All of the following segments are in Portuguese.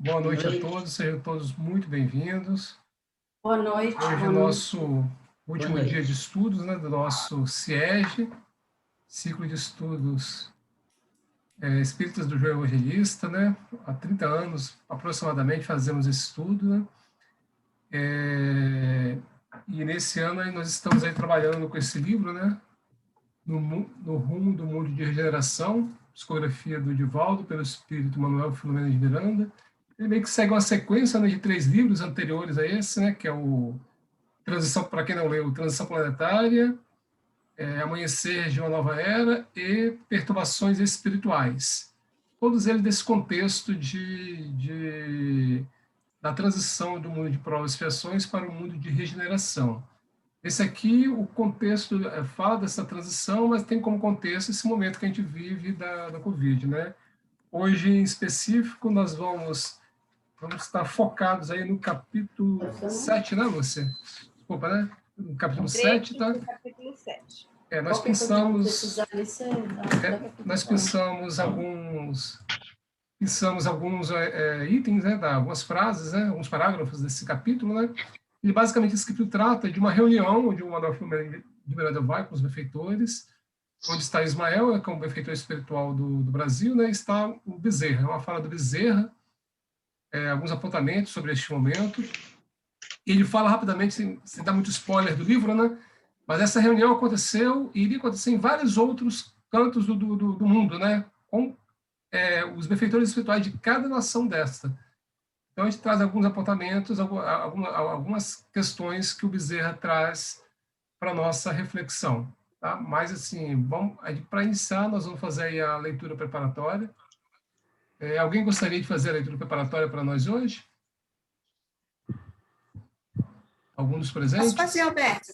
Boa noite a todos, sejam todos muito bem-vindos. Boa noite. Hoje é o nosso último dia de estudos, né, do nosso CIEG, Ciclo de Estudos Espíritas do João Evangelista, né? Há 30 anos, aproximadamente, fazemos esse estudo, né? E nesse ano aí, nós estamos aí trabalhando com esse livro, né? No Rumo do Mundo de Regeneração, psicografia do Divaldo, pelo espírito Manuel Filomeno de Miranda. Ele meio que segue uma sequência, né, de 3 livros anteriores a esse, né, que é o Transição, para quem não leu, Transição Planetária, Amanhecer de uma Nova Era e Perturbações Espirituais. Todos eles desse contexto da transição do mundo de provas e expiações para o mundo de regeneração. Esse aqui, o contexto fala dessa transição, mas tem como contexto esse momento que a gente vive da Covid, né? Hoje, em específico, nós vamos estar focados aí no capítulo 7, né, Lúcia? Desculpa, né? No capítulo 7, tá? Capítulo 7. Nós pensamos alguns itens, né, algumas frases, né, alguns parágrafos desse capítulo, né? E basicamente esse capítulo trata de uma reunião onde o Manuel Filomeno de Miranda vai com os benfeitores, onde está Ismael, que é um benfeitor espiritual do Brasil, né? E está o Bezerra, é uma fala do Bezerra, alguns apontamentos sobre este momento. E ele fala rapidamente, sem dar muito spoiler do livro, né? Mas essa reunião aconteceu e iria acontecer em vários outros cantos do mundo, né? Com os benfeitores espirituais de cada nação desta. Então, a gente traz alguns apontamentos, algumas questões que o Bezerra traz para a nossa reflexão. Tá? Mas, assim, para iniciar, nós vamos fazer aí a leitura preparatória. Alguém gostaria de fazer a leitura preparatória para nós hoje? Algum dos presentes? Posso fazer, Alberto?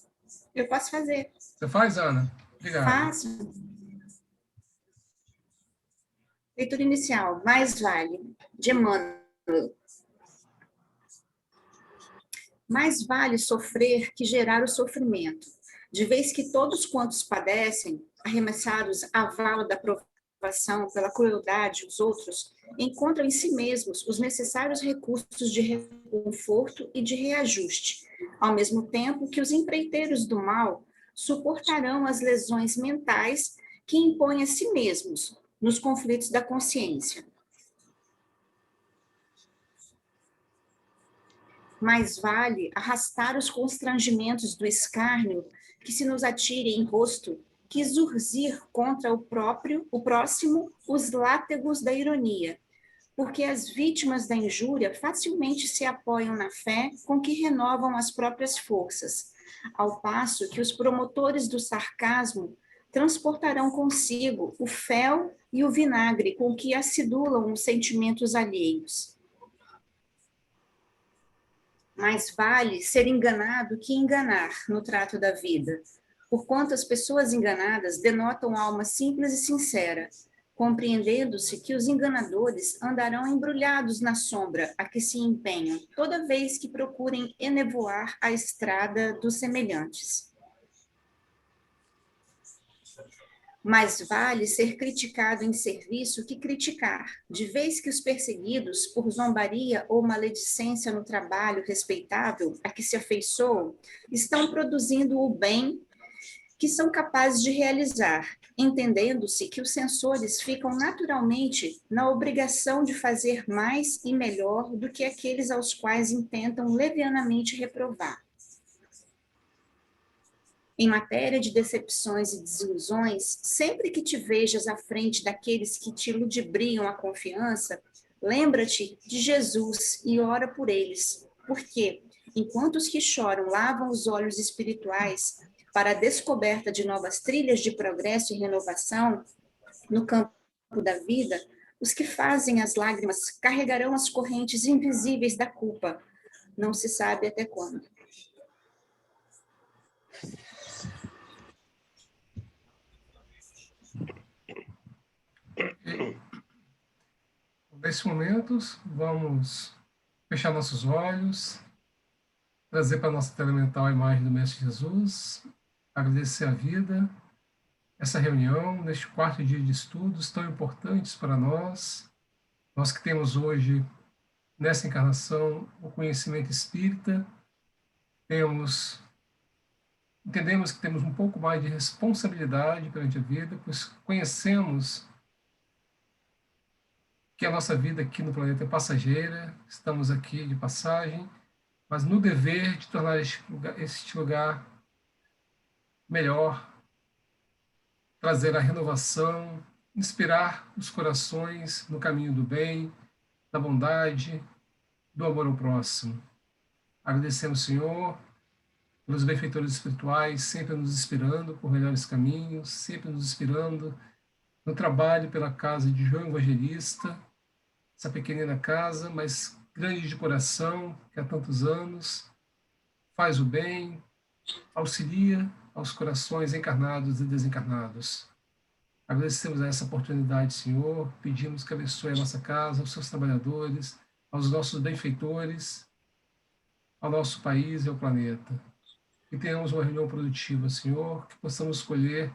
Eu posso fazer. Você faz, Ana? Obrigado. Faço. Leitura inicial. Mais vale, de Emmanuel. Mais vale sofrer que gerar o sofrimento, de vez que todos quantos padecem, arremessados à vala da provação pela crueldade dos outros, encontram em si mesmos os necessários recursos de reconforto e de reajuste, ao mesmo tempo que os empreiteiros do mal suportarão as lesões mentais que impõem a si mesmos nos conflitos da consciência. Mais vale arrastar os constrangimentos do escárnio que se nos atire em rosto, que zurzir contra o próximo, os látegos da ironia, porque as vítimas da injúria facilmente se apoiam na fé com que renovam as próprias forças, ao passo que os promotores do sarcasmo transportarão consigo o fel e o vinagre com que acidulam os sentimentos alheios. Mais vale ser enganado que enganar no trato da vida, porquanto as pessoas enganadas denotam alma simples e sincera, compreendendo-se que os enganadores andarão embrulhados na sombra a que se empenham, toda vez que procurem enevoar a estrada dos semelhantes. Mais vale ser criticado em serviço que criticar, de vez que os perseguidos, por zombaria ou maledicência no trabalho respeitável a que se afeiçoam, estão produzindo o bem que são capazes de realizar, entendendo-se que os censores ficam naturalmente na obrigação de fazer mais e melhor do que aqueles aos quais intentam levianamente reprovar. Em matéria de decepções e desilusões, sempre que te vejas à frente daqueles que te ludibriam a confiança, lembra-te de Jesus e ora por eles, porque, enquanto os que choram lavam os olhos espirituais para a descoberta de novas trilhas de progresso e renovação no campo da vida, os que fazem as lágrimas carregarão as correntes invisíveis da culpa, não se sabe até quando. Nesse momento, vamos fechar nossos olhos, trazer para a nossa tela mental a imagem do Mestre Jesus, agradecer a vida, essa reunião, neste 4º dia de estudos tão importantes para nós, nós que temos hoje nessa encarnação, o conhecimento espírita, entendemos que temos um pouco mais de responsabilidade perante a vida, pois conhecemos que a nossa vida aqui no planeta é passageira, estamos aqui de passagem, mas no dever de tornar este lugar melhor, trazer a renovação, inspirar os corações no caminho do bem, da bondade, do amor ao próximo. Agradecemos, Senhor, pelos benfeitores espirituais, sempre nos inspirando por melhores caminhos, sempre nos inspirando no trabalho pela casa de João Evangelista, essa pequenina casa, mas grande de coração, que há tantos anos faz o bem, auxilia aos corações encarnados e desencarnados. Agradecemos a essa oportunidade, Senhor, pedimos que abençoe a nossa casa, aos seus trabalhadores, aos nossos benfeitores, ao nosso país e ao planeta. Que tenhamos uma reunião produtiva, Senhor, que possamos escolher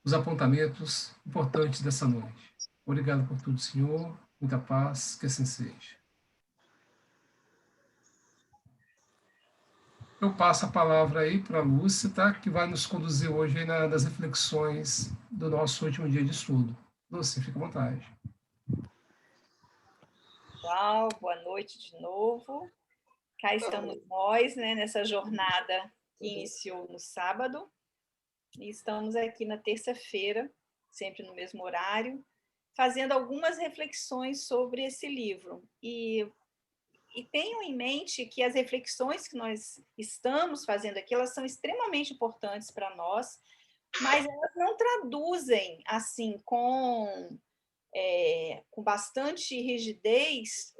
os apontamentos importantes dessa noite. Obrigado por tudo, Senhor. Muita paz, que assim seja. Eu passo a palavra aí para a Lúcia, tá? Que vai nos conduzir hoje aí nas reflexões do nosso último dia de estudo. Lúcia, fica à vontade. Pessoal, boa noite de novo. Cá estamos nós, né, nessa jornada que iniciou no sábado, e estamos aqui na terça-feira, sempre no mesmo horário, fazendo algumas reflexões sobre esse livro. E tenham em mente que as reflexões que nós estamos fazendo aqui, elas são extremamente importantes para nós, mas elas não traduzem, assim, com bastante rigidez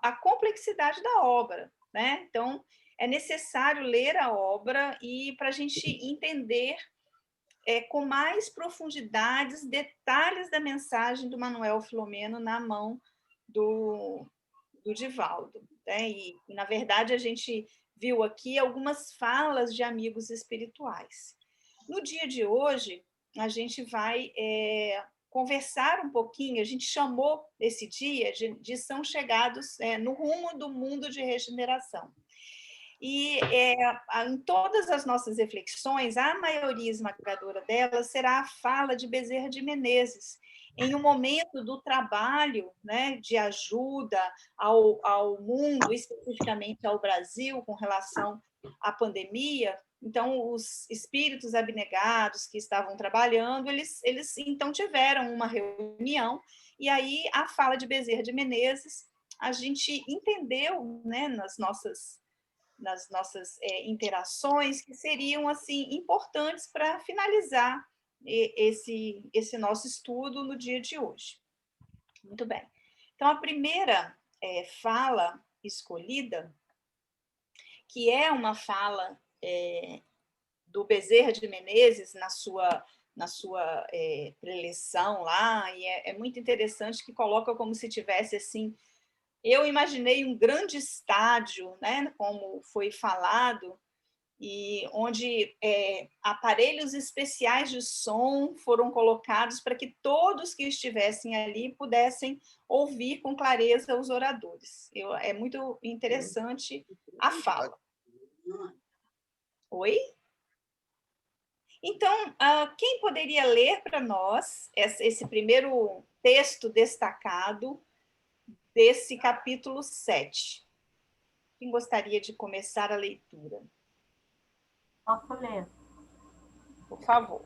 a complexidade da obra, né? Então, é necessário ler a obra e para a gente entender com mais profundidade os detalhes da mensagem do Manuel Filomeno na mão do Divaldo, né? E, na verdade, a gente viu aqui algumas falas de amigos espirituais. No dia de hoje, a gente vai conversar um pouquinho, a gente chamou esse dia de São Chegados no rumo do mundo de regeneração. E em todas as nossas reflexões, a maioria esmagadora delas será a fala de Bezerra de Menezes, em um momento do trabalho, né, de ajuda ao mundo, especificamente ao Brasil, com relação à pandemia. Então, os espíritos abnegados que estavam trabalhando, eles então tiveram uma reunião, e aí a fala de Bezerra de Menezes, a gente entendeu, né, nas nossas interações, que seriam assim importantes para finalizar esse nosso estudo no dia de hoje. Muito bem. Então, a primeira fala escolhida, que é uma fala do Bezerra de Menezes na sua preleção lá, e é muito interessante, que coloca como se tivesse assim. Eu imaginei um grande estádio, né, como foi falado, e onde aparelhos especiais de som foram colocados para que todos que estivessem ali pudessem ouvir com clareza os oradores. É muito interessante a fala. Oi? Então, quem poderia ler para nós esse primeiro texto destacado desse capítulo 7. Quem gostaria de começar a leitura? Posso ler? Por favor.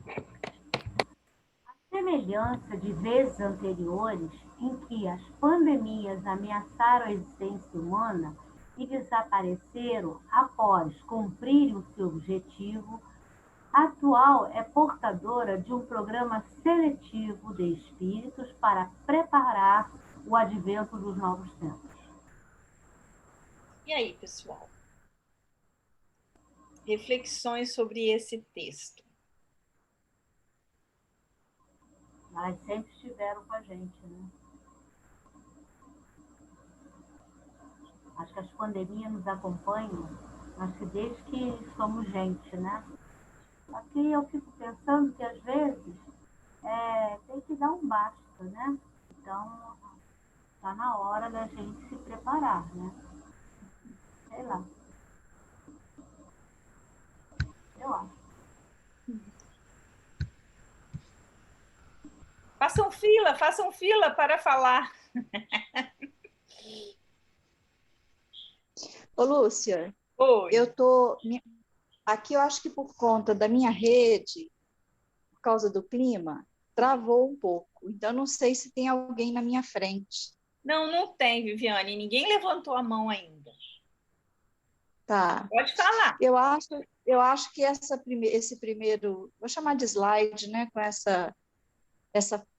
A semelhança de vezes anteriores, em que as pandemias ameaçaram a existência humana e desapareceram após cumprirem o seu objetivo, a atual é portadora de um programa seletivo de espíritos para preparar o advento dos novos tempos. E aí, pessoal? Reflexões sobre esse texto. Elas sempre estiveram com a gente, né? Acho que as pandemias nos acompanham, acho que desde que somos gente, né? Aqui eu fico pensando que, às vezes, tem que dar um basta, né? Então, está na hora da gente se preparar, né? Sei lá. Eu acho. Façam fila para falar. Ô, Lúcia, Oi. aqui eu acho que por conta da minha rede, por causa do clima, travou um pouco. Então, não sei se tem alguém na minha frente. Não, não tem, Viviane. Ninguém levantou a mão ainda. Tá. Pode falar. Eu acho que esse primeiro, vou chamar de slide, né, com essa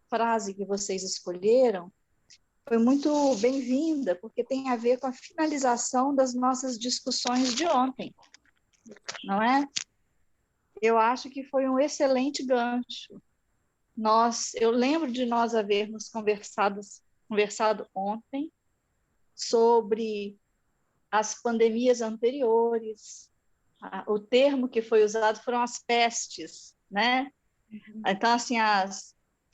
frase que vocês escolheram, foi muito bem-vinda, porque tem a ver com a finalização das nossas discussões de ontem, não é? Eu acho que foi um excelente gancho. Eu lembro de nós havermos conversado ontem sobre as pandemias anteriores. O termo que foi usado foram as pestes, né? Então, assim,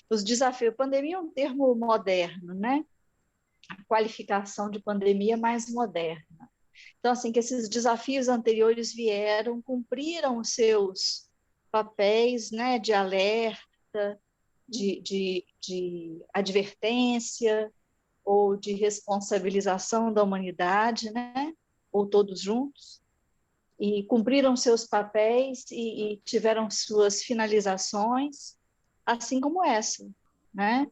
os desafios. Pandemia é um termo moderno, né? A qualificação de pandemia mais moderna. Então, assim, que esses desafios anteriores vieram, cumpriram os seus papéis, né, de alerta, de advertência ou de responsabilização da humanidade, né, ou todos juntos, e cumpriram seus papéis e tiveram suas finalizações, assim como essa, né?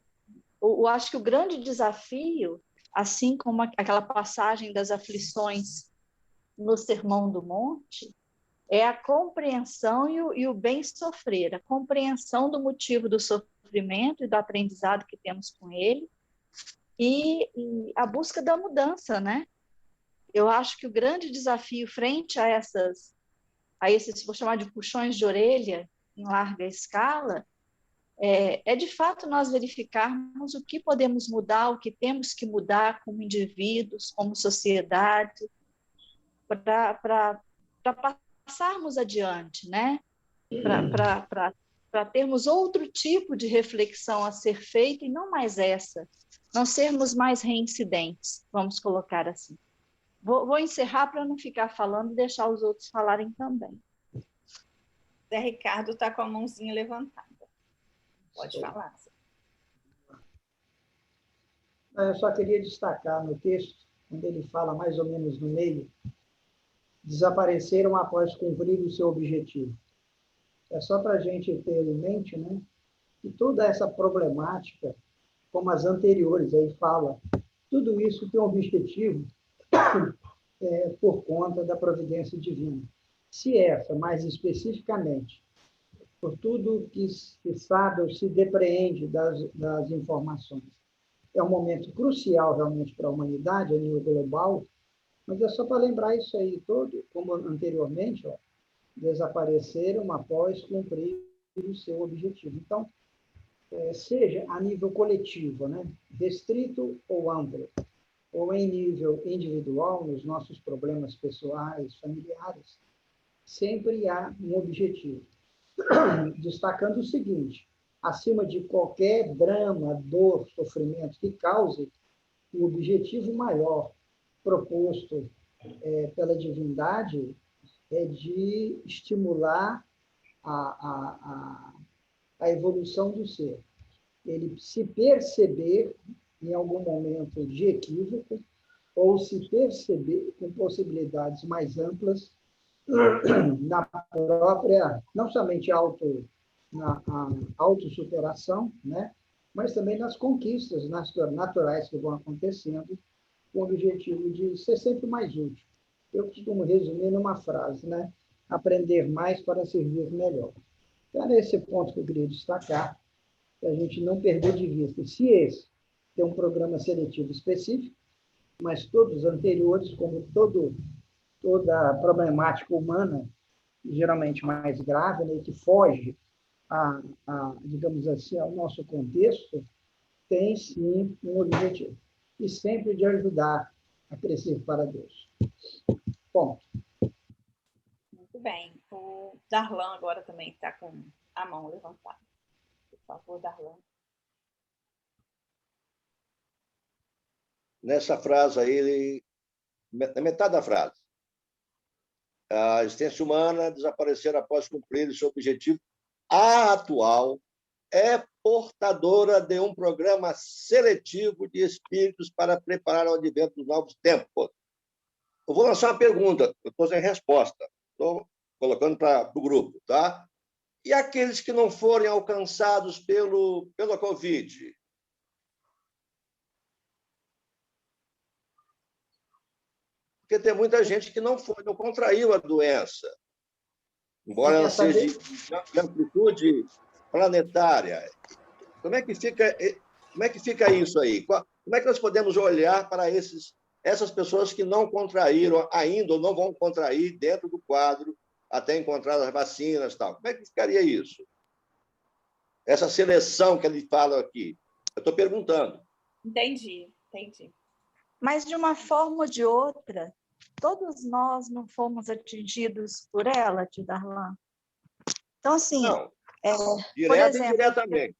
Eu acho que o grande desafio, assim como aquela passagem das aflições no Sermão do Monte, é a compreensão e o bem sofrer, a compreensão do motivo do sofrimento e do aprendizado que temos com ele, e a busca da mudança, né? Eu acho que o grande desafio frente a esses, vou chamar de puxões de orelha em larga escala, é de fato nós verificarmos o que podemos mudar, o que temos que mudar como indivíduos, como sociedade, para passarmos adiante, né? Para termos outro tipo de reflexão a ser feita e não mais essa, não sermos mais reincidentes, vamos colocar assim. Vou encerrar para não ficar falando e deixar os outros falarem também. Zé Ricardo está com a mãozinha levantada. Pode falar. Eu só queria destacar no texto, quando ele fala mais ou menos no meio, desapareceram após cumprir o seu objetivo. É só para a gente ter em mente, né, que toda essa problemática, como as anteriores, aí fala, tudo isso tem um objetivo por conta da providência divina. Se essa, mais especificamente, por tudo que se sabe ou se depreende das informações, é um momento crucial realmente para a humanidade, a nível global, mas é só para lembrar isso aí todo, como anteriormente, ó, desapareceram após cumprir o seu objetivo. Então, seja a nível coletivo, né, restrito ou amplo, ou em nível individual, nos nossos problemas pessoais, familiares, sempre há um objetivo. Destacando o seguinte, acima de qualquer drama, dor, sofrimento que cause, o objetivo maior proposto pela divindade é de estimular a evolução do ser. Ele se perceber em algum momento de equívoco, ou se perceber com possibilidades mais amplas na própria, não somente na autossuperação, né? Mas também nas conquistas naturais que vão acontecendo, com o objetivo de ser sempre mais útil. Eu costumo resumir numa frase, né? Aprender mais para servir melhor. Então, é esse ponto que eu queria destacar, que a gente não perder de vista. Se esse tem um programa seletivo específico, mas todos os anteriores, como toda a problemática humana, geralmente mais grave, né, que foge, digamos assim, ao nosso contexto, tem sim um objetivo. E sempre de ajudar a crescer para Deus. Ponto. Muito bem. O Darlan agora também está com a mão levantada. Por favor, Darlan. nessa frase aí, na metade da frase. A existência humana desaparecer após cumprir seu objetivo atual é portadora de um programa seletivo de espíritos para preparar o advento dos novos tempos. Eu vou lançar uma pergunta, eu estou sem resposta, estou colocando para o grupo, tá? E aqueles que não forem alcançados pela Covid? Porque tem muita gente que não contraiu a doença, embora ela seja de amplitude planetária. Como é que fica isso aí? Como é que nós podemos olhar para essas pessoas que não contraíram ainda ou não vão contrair dentro do quadro até encontrar as vacinas e tal? Como é que ficaria isso? Essa seleção que ele fala aqui. Eu estou perguntando. Entendi. Mas, de uma forma ou de outra, todos nós não fomos atingidos por ela, Tio Darlan. Então, assim... Não, por exemplo, e indiretamente.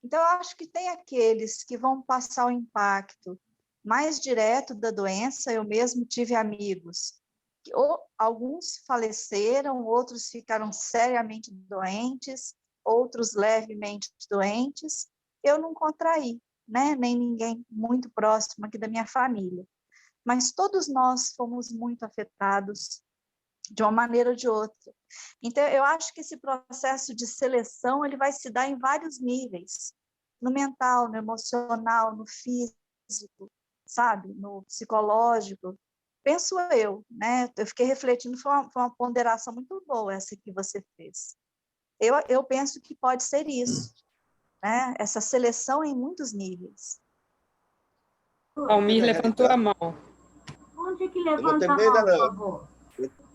Então, eu acho que tem aqueles que vão passar o impacto mais direto da doença. Eu mesmo tive amigos que alguns faleceram, outros ficaram seriamente doentes, outros levemente doentes. Eu não contraí, né? Nem ninguém muito próximo aqui da minha família. Mas todos nós fomos muito afetados de uma maneira ou de outra. Então, eu acho que esse processo de seleção ele vai se dar em vários níveis, no mental, no emocional, no físico, sabe? No psicológico. Penso eu, né? Eu fiquei refletindo, foi uma ponderação muito boa essa que você fez. Eu penso que pode ser isso, né? Essa seleção em muitos níveis. Almir levantou a mão. Onde que levanta a mão, por favor?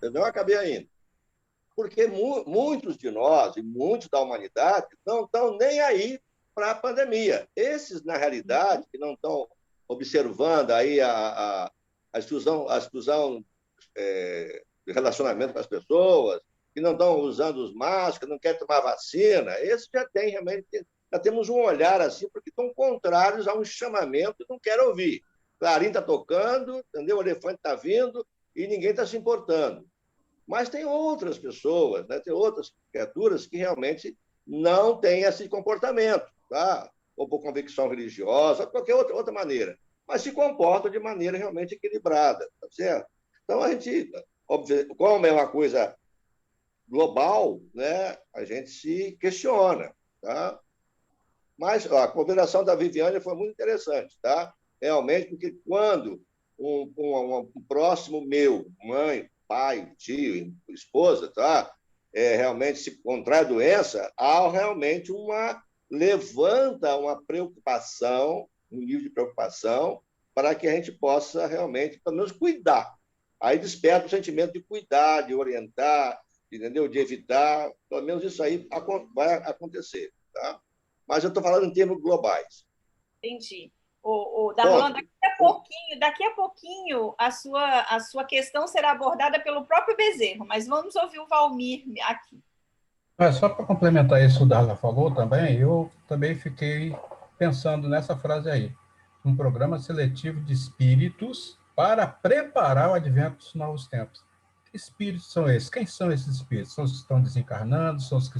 Eu não acabei ainda. Porque muitos de nós e muitos da humanidade não estão nem aí para a pandemia. Esses, na realidade, que não estão observando aí a exclusão de relacionamento com as pessoas, que não estão usando os máscaras, não querem tomar vacina, esses já tem realmente, já temos um olhar assim, porque estão contrários a um chamamento que não querem ouvir. Clarim está tocando, entendeu? O elefante está vindo e ninguém está se importando. Mas tem outras pessoas, né? Tem outras criaturas que realmente não têm esse comportamento, tá? Ou por convicção religiosa, ou qualquer outra maneira, mas se comportam de maneira realmente equilibrada, tá certo? Então, a gente, como é uma coisa global, né? A gente se questiona, tá? Mas a consideração da Viviane foi muito interessante, tá? Realmente, porque quando um próximo meu, mãe, pai, tio, esposa, tá? Realmente se contrai a doença, há realmente levanta uma preocupação, um nível de preocupação, para que a gente possa realmente, pelo menos, cuidar. Aí desperta o sentimento de cuidar, de orientar, entendeu? De evitar, pelo menos isso aí vai acontecer, tá? Mas eu estou falando em termos globais. Entendi. Darlan, daqui a pouquinho a sua questão será abordada pelo próprio Bezerro, mas vamos ouvir o Valmir aqui. Só para complementar isso que o Darlan falou também, eu também fiquei pensando nessa frase aí. Um programa seletivo de espíritos para preparar o advento dos novos tempos. Que espíritos são esses? Quem são esses espíritos? São os que estão desencarnando? São os que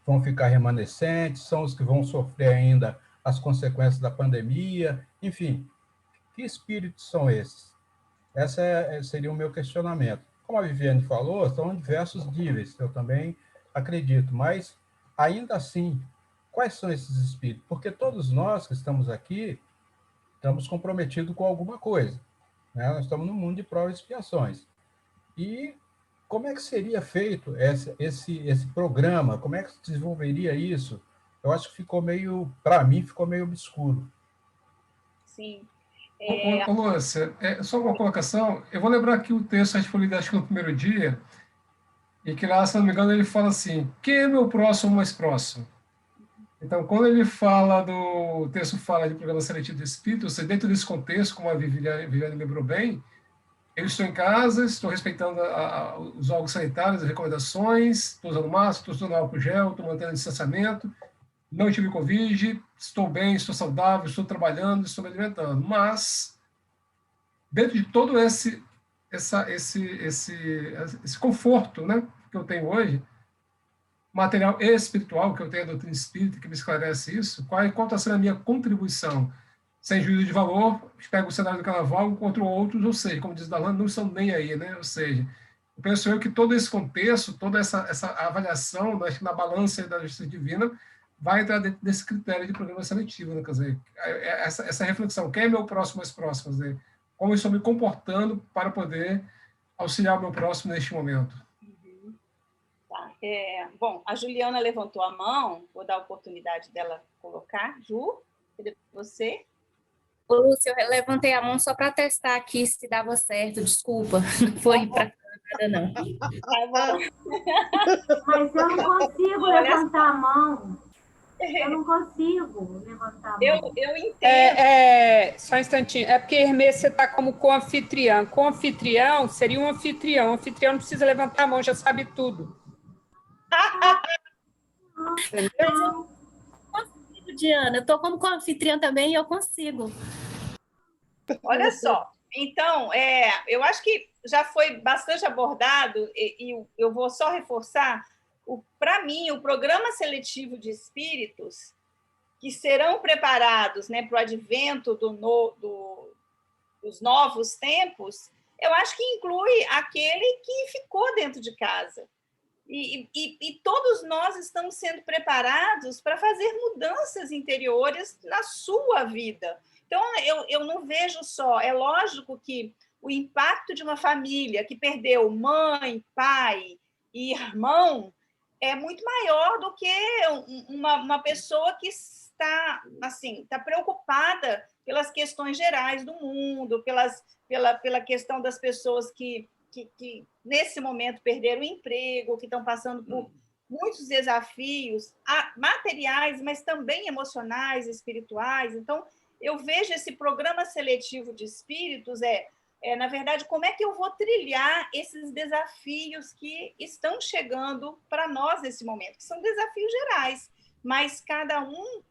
vão ficar remanescentes? São os que vão sofrer ainda as consequências da pandemia? Enfim, que espíritos são esses? Esse seria o meu questionamento. Como a Viviane falou, são diversos níveis, eu também acredito, mas ainda assim, quais são esses espíritos? Porque todos nós que estamos aqui estamos comprometidos com alguma coisa, né? Nós estamos no mundo de provas e expiações. E como é que seria feito esse programa? Como é que se desenvolveria isso? Eu acho que para mim, ficou meio obscuro. Sim. Lúcia, só uma colocação. Eu vou lembrar aqui o texto, a gente foi lido, acho que no primeiro dia, e que lá, se não me engano, ele fala assim: quem é meu próximo mais próximo? Então, quando ele o texto fala de programa seletivo de espíritos, dentro desse contexto, como a Viviane lembrou bem, eu estou em casa, estou respeitando os órgãos sanitários, as recomendações, estou usando máscara, estou usando álcool gel, estou mantendo distanciamento, não tive Covid, estou bem, estou saudável, estou trabalhando, estou me alimentando. Mas, dentro de todo esse conforto, né, que eu tenho hoje, material e espiritual, que eu tenho a doutrina espírita, que me esclarece isso, qual está sendo a minha contribuição? Sem juízo de valor, pego o cenário do carnaval, encontro outros, ou seja, como diz Darlan, não estão nem aí, né? Ou seja, eu penso que todo esse contexto, toda essa avaliação, acho que na balança da justiça divina, vai entrar dentro desse critério de programa seletivo, né? Quer dizer, essa reflexão, quem é meu próximo mais próximo? Quer dizer, como eu estou me comportando para poder auxiliar o meu próximo neste momento? Tá. Bom, a Juliana levantou a mão, vou dar a oportunidade dela colocar. Ju, cadê você? Ô, Lúcia, eu levantei a mão só para testar aqui se dava certo, desculpa, não foi para nada, não. Mas eu não consigo levantar a mão. Eu não consigo levantar a mão. Eu entendo. Só um instantinho. É porque, Hermê, você está como co-anfitriã. Co-anfitrião seria um anfitrião. O anfitrião não precisa levantar a mão, já sabe tudo. Entendeu? Mas eu consigo, Diana. Eu estou como co-anfitriã também e eu consigo. Olha só. Então, eu acho que já foi bastante abordado e eu vou só reforçar. Para mim, o programa seletivo de espíritos que serão preparados, né, para o advento dos novos tempos, eu acho que inclui aquele que ficou dentro de casa. E todos nós estamos sendo preparados para fazer mudanças interiores na sua vida. Então, eu não vejo só... É lógico que o impacto de uma família que perdeu mãe, pai e irmão é muito maior do que uma pessoa que está preocupada pelas questões gerais do mundo, pela questão das pessoas que nesse momento perderam o emprego, que estão passando por muitos desafios materiais, mas também emocionais, espirituais. Então, eu vejo esse programa seletivo de espíritos na verdade, como é que eu vou trilhar esses desafios que estão chegando para nós nesse momento, que são desafios gerais, mas cada um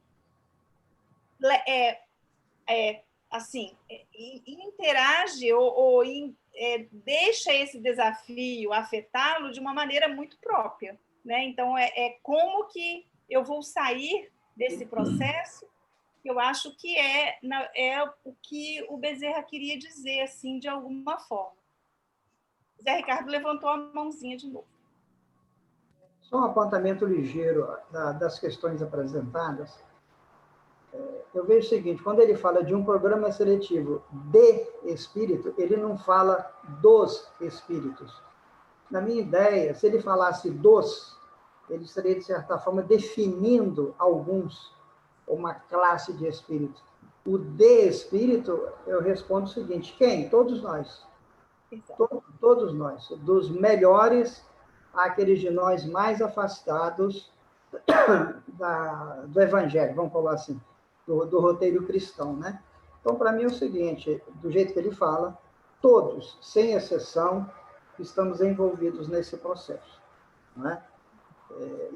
interage ou deixa esse desafio afetá-lo de uma maneira muito própria, né? Então, como que eu vou sair desse processo. Eu acho que é o que o Bezerra queria dizer, assim, de alguma forma. Zé Ricardo levantou a mãozinha de novo. Só um apontamento ligeiro das questões apresentadas. Eu vejo o seguinte, quando ele fala de um programa seletivo de espírito, ele não fala dos espíritos. Na minha ideia, se ele falasse dos, ele estaria, de certa forma, definindo alguns, uma classe de espírito. O de espírito, eu respondo o seguinte, quem? Todos nós. Todos nós. Dos melhores àqueles de nós mais afastados do evangelho, vamos falar assim, do roteiro cristão, né? Então, para mim é o seguinte, do jeito que ele fala, todos, sem exceção, estamos envolvidos nesse processo, não é?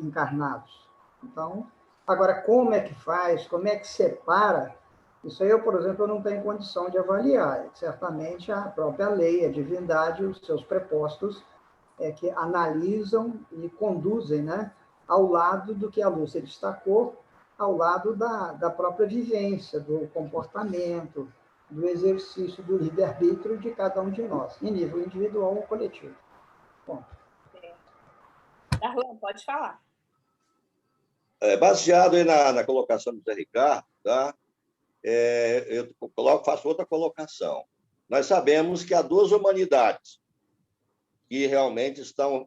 Encarnados. Então, agora, como é que faz, como é que separa, isso aí eu, por exemplo, eu não tenho condição de avaliar. Certamente a própria lei, a divindade, os seus prepostos que analisam e conduzem, né, ao lado do que a Lúcia destacou, ao lado da própria vivência, do comportamento, do exercício do livre-arbítrio de cada um de nós, em nível individual ou coletivo. Bom. Darlan, pode falar. Baseado aí na colocação do Zé Ricardo, tá? Eu faço outra colocação. Nós sabemos que há duas humanidades que realmente estão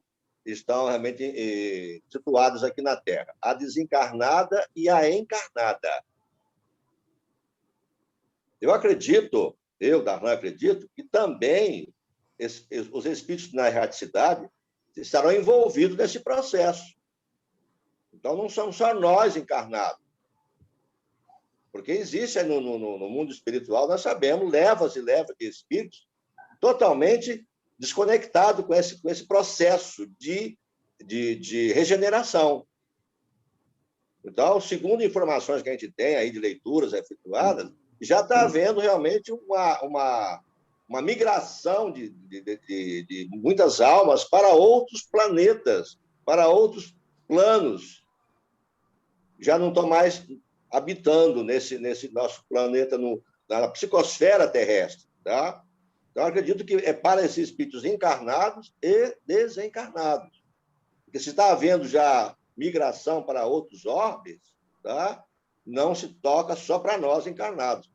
realmente situadas aqui na Terra, a desencarnada e a encarnada. Eu, Darlan, acredito que também os espíritos na erraticidade estarão envolvidos nesse processo. Então, não somos só nós encarnados. Porque existe no mundo espiritual, nós sabemos, levas e levas de espíritos totalmente desconectados com esse processo de regeneração. Então, segundo informações que a gente tem aí de leituras efetuadas, já está havendo realmente uma migração de muitas almas para outros planetas, para outros planos. Já não estão mais habitando nesse nosso planeta, na psicosfera terrestre. Tá? Então, acredito que é para esses espíritos encarnados e desencarnados. Porque se está havendo já migração para outros orbes, tá? Não se toca só para nós encarnados.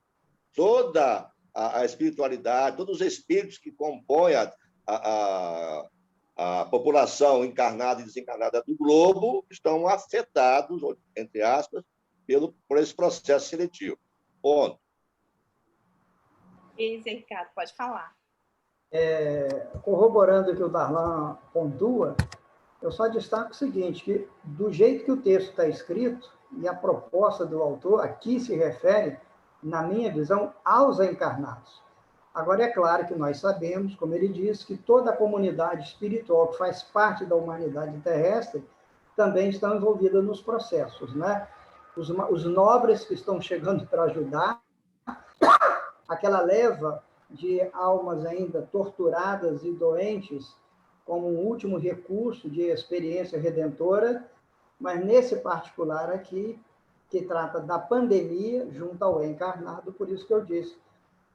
Toda a espiritualidade, todos os espíritos que compõem a população encarnada e desencarnada do globo estão afetados, entre aspas, por esse processo seletivo. Ponto. Ricardo, pode falar. Corroborando o que o Darlan pontua, eu só destaco o seguinte, que do jeito que o texto está escrito, e a proposta do autor aqui se refere, na minha visão, aos encarnados. Agora, é claro que nós sabemos, como ele disse, que toda a comunidade espiritual que faz parte da humanidade terrestre também estão envolvida nos processos, né? Os nobres que estão chegando para ajudar, aquela leva de almas ainda torturadas e doentes, como um último recurso de experiência redentora, mas nesse particular aqui, que trata da pandemia junto ao encarnado, por isso que eu disse,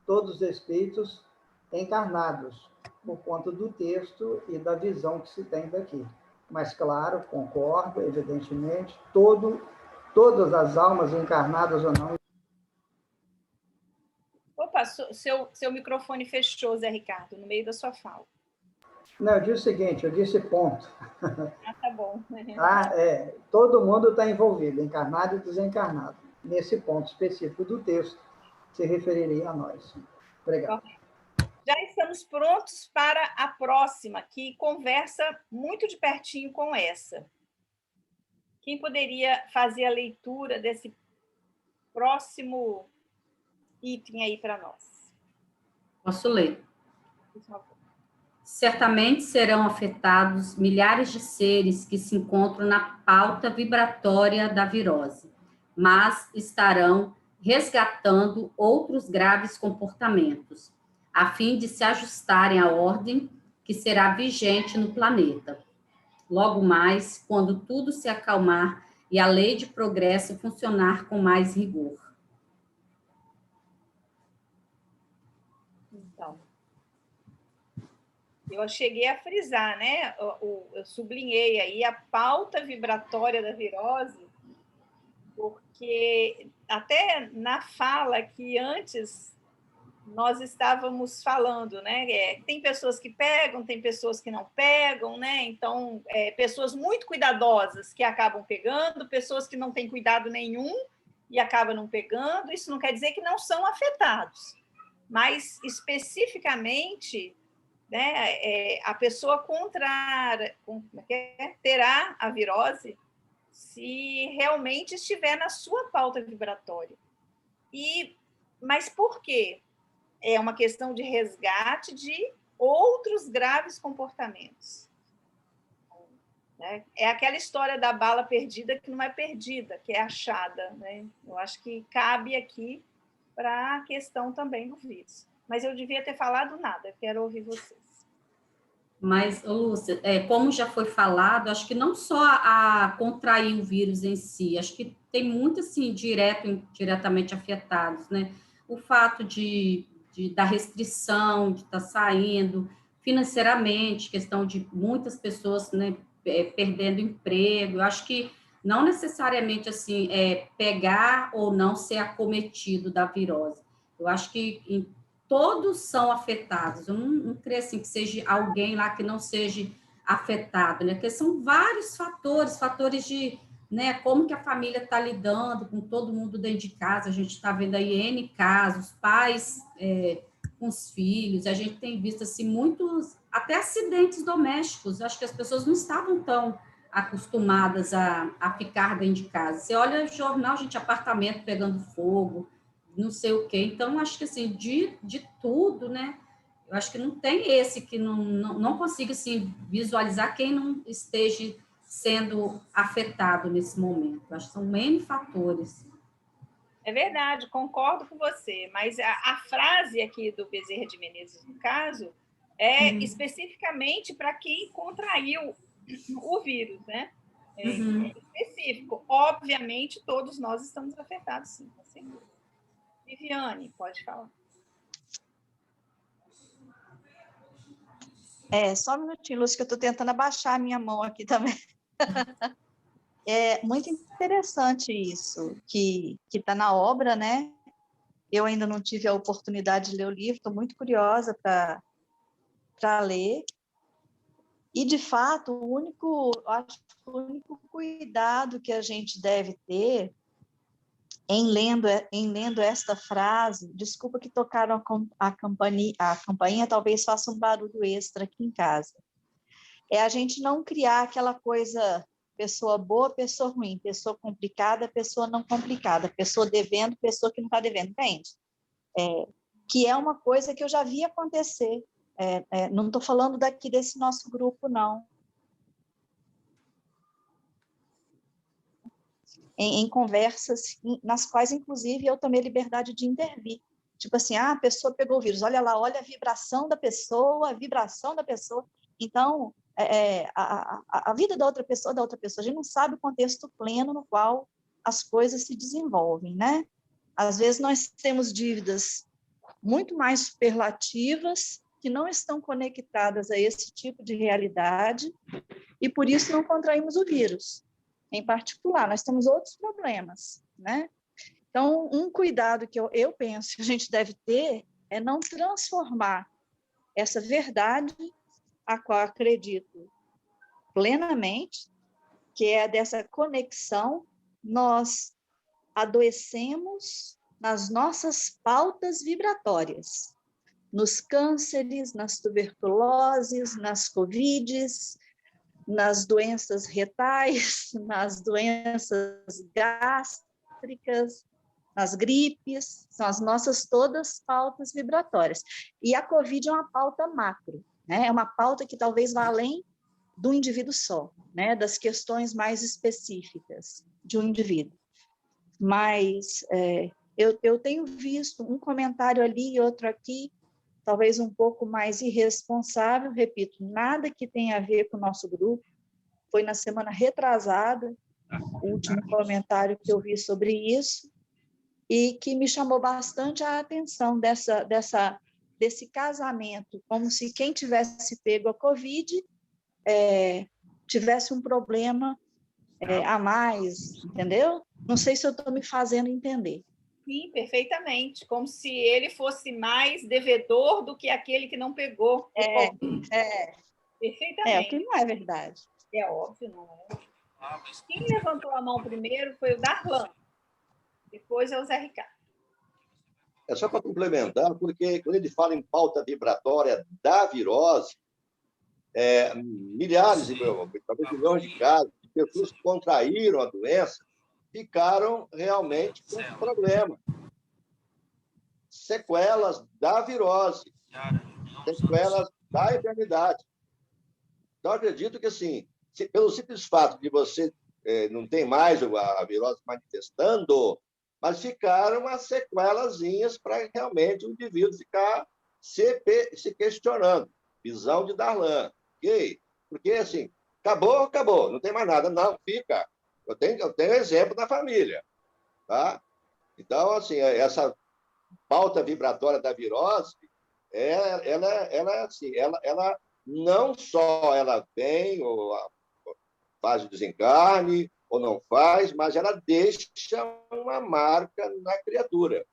todos os espíritos encarnados, por conta do texto e da visão que se tem daqui. Mas, claro, concordo, evidentemente, todas as almas encarnadas ou não. Opa, seu microfone fechou, Zé Ricardo, no meio da sua fala. Não, eu disse o seguinte, eu disse ponto. Ah, tá bom. Tá? Todo mundo está envolvido, encarnado e desencarnado, nesse ponto específico do texto, se referiria a nós. Obrigado. Já estamos prontos para a próxima, que conversa muito de pertinho com essa. Quem poderia fazer a leitura desse próximo item aí para nós? Posso ler. Por favor. Certamente serão afetados milhares de seres que se encontram na pauta vibratória da virose, mas estarão resgatando outros graves comportamentos, a fim de se ajustarem à ordem que será vigente no planeta. Logo mais, quando tudo se acalmar e a lei de progresso funcionar com mais rigor. Eu cheguei a frisar, né? Eu sublinhei aí a pauta vibratória da virose, porque até na fala que antes nós estávamos falando, né? Tem pessoas que pegam, tem pessoas que não pegam, né? Então, pessoas muito cuidadosas que acabam pegando, pessoas que não têm cuidado nenhum e acabam não pegando. Isso não quer dizer que não são afetados, mas especificamente, né, a pessoa terá a virose se realmente estiver na sua pauta vibratória. Mas por quê? É uma questão de resgate de outros graves comportamentos. Né? É aquela história da bala perdida que não é perdida, que é achada. Né? Eu acho que cabe aqui para a questão também do vírus. Mas eu devia ter falado nada, quero ouvir vocês. Mas, Lúcia, como já foi falado, acho que não só a contrair o vírus em si, acho que tem muito, assim, diretamente afetados, né? O fato da restrição, de estar saindo, financeiramente, questão de muitas pessoas, né, perdendo emprego, eu acho que não necessariamente, assim, pegar ou não ser acometido da virose. Eu acho que todos são afetados. Eu não creio assim, que seja alguém lá que não seja afetado, né? Porque são vários fatores de, né, como que a família está lidando com todo mundo dentro de casa. A gente está vendo aí N casos, pais com os filhos, a gente tem visto assim, muitos, até acidentes domésticos. Eu acho que as pessoas não estavam tão acostumadas a ficar dentro de casa. Você olha o jornal, gente, apartamento pegando fogo, não sei o quê. Então, acho que, assim, de tudo, né? Eu acho que não tem esse que não consiga, assim, visualizar quem não esteja sendo afetado nesse momento. Acho que são N fatores. É verdade, concordo com você, mas a frase aqui do Bezerra de Menezes, no caso, é especificamente para quem contraiu o vírus, né? É específico. Obviamente, todos nós estamos afetados, sim, sem dúvida. Viviane, pode falar. Só um minutinho, Lúcia, que eu estou tentando abaixar a minha mão aqui também. É muito interessante isso, que está na obra, né? Eu ainda não tive a oportunidade de ler o livro, estou muito curiosa para ler. E, de fato, acho que o único cuidado que a gente deve ter em lendo esta frase, desculpa que tocaram a campainha talvez faça um barulho extra aqui em casa, é a gente não criar aquela coisa, pessoa boa, pessoa ruim, pessoa complicada, pessoa não complicada, pessoa devendo, pessoa que não está devendo, entende? Que é uma coisa que eu já vi acontecer. Não estou falando daqui desse nosso grupo, não. Em conversas nas quais, inclusive, eu tomei liberdade de intervir. Tipo assim, a pessoa pegou o vírus, olha lá, olha a vibração da pessoa, Então, a vida da outra pessoa, a gente não sabe o contexto pleno no qual as coisas se desenvolvem, né? Às vezes nós temos dívidas muito mais superlativas que não estão conectadas a esse tipo de realidade e por isso não contraímos o vírus. Em particular, nós temos outros problemas, né? Então, um cuidado que eu penso que a gente deve ter é não transformar essa verdade a qual acredito plenamente, que é dessa conexão, nós adoecemos nas nossas pautas vibratórias, nos cânceres, nas tuberculoses, nas covides, nas doenças retais, nas doenças gástricas, nas gripes, são as nossas todas pautas vibratórias. E a Covid é uma pauta macro, né? É uma pauta que talvez vá além do indivíduo só, né? Das questões mais específicas de um indivíduo. Mas eu tenho visto um comentário ali e outro aqui, talvez um pouco mais irresponsável, repito, nada que tenha a ver com o nosso grupo, foi na semana retrasada, o último comentário que eu vi sobre isso, e que me chamou bastante a atenção desse casamento, como se quem tivesse pego a Covid tivesse um problema a mais, entendeu? Não sei se eu estou me fazendo entender. Sim, perfeitamente. Como se ele fosse mais devedor do que aquele que não pegou. Perfeitamente. O que não é verdade. É óbvio, não é? Quem levantou a mão primeiro foi o Darlan. Depois é o Zé Ricardo. É só para complementar, porque quando ele fala em pauta vibratória da virose, milhares, talvez milhões de casos de pessoas que contraíram a doença ficaram realmente com problema. Sequelas da virose, sequelas da enfermidade. Então, acredito que, assim, pelo simples fato de você não ter mais a virose manifestando, mas ficaram as sequelazinhas para realmente o indivíduo ficar se questionando. Visão de Darlan. Ok? Porque, assim, acabou, não tem mais nada. Não, fica. Eu tenho exemplo da família. Tá? Então, assim, essa pauta vibratória da virose, ela não só ela vem, ou faz o desencarne, ou não faz, mas ela deixa uma marca na criatura.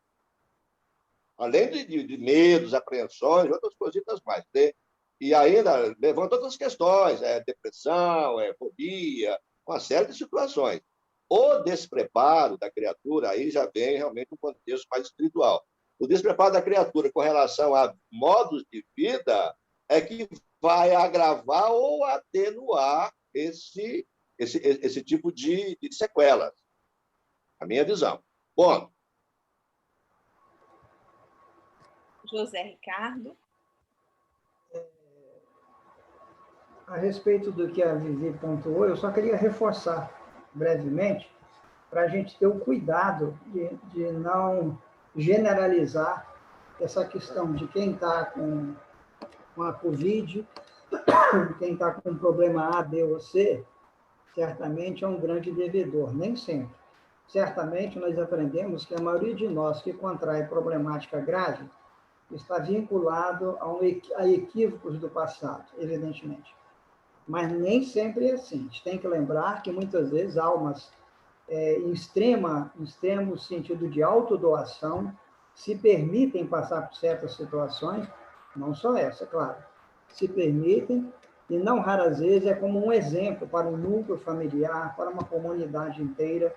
Além de medos, apreensões, outras coisitas mais. Né? E ainda levanta outras questões, depressão, fobia, uma série de situações. O despreparo da criatura, aí já vem realmente um contexto mais espiritual. O despreparo da criatura com relação a modos de vida é que vai agravar ou atenuar esse tipo de sequelas. A minha visão. Bom. José Ricardo. a respeito do que a Vivi pontuou, eu só queria reforçar brevemente para a gente ter o cuidado de não generalizar essa questão de quem está com a Covid, quem está com um problema A, B ou C, certamente é um grande devedor, nem sempre. Certamente nós aprendemos que a maioria de nós que contrai problemática grave está vinculado a equívocos do passado, evidentemente. Mas nem sempre é assim. A gente tem que lembrar que muitas vezes almas em extremo sentido de autodoação se permitem passar por certas situações, não só essa, claro, se permitem, e não raras vezes é como um exemplo para um núcleo familiar, para uma comunidade inteira.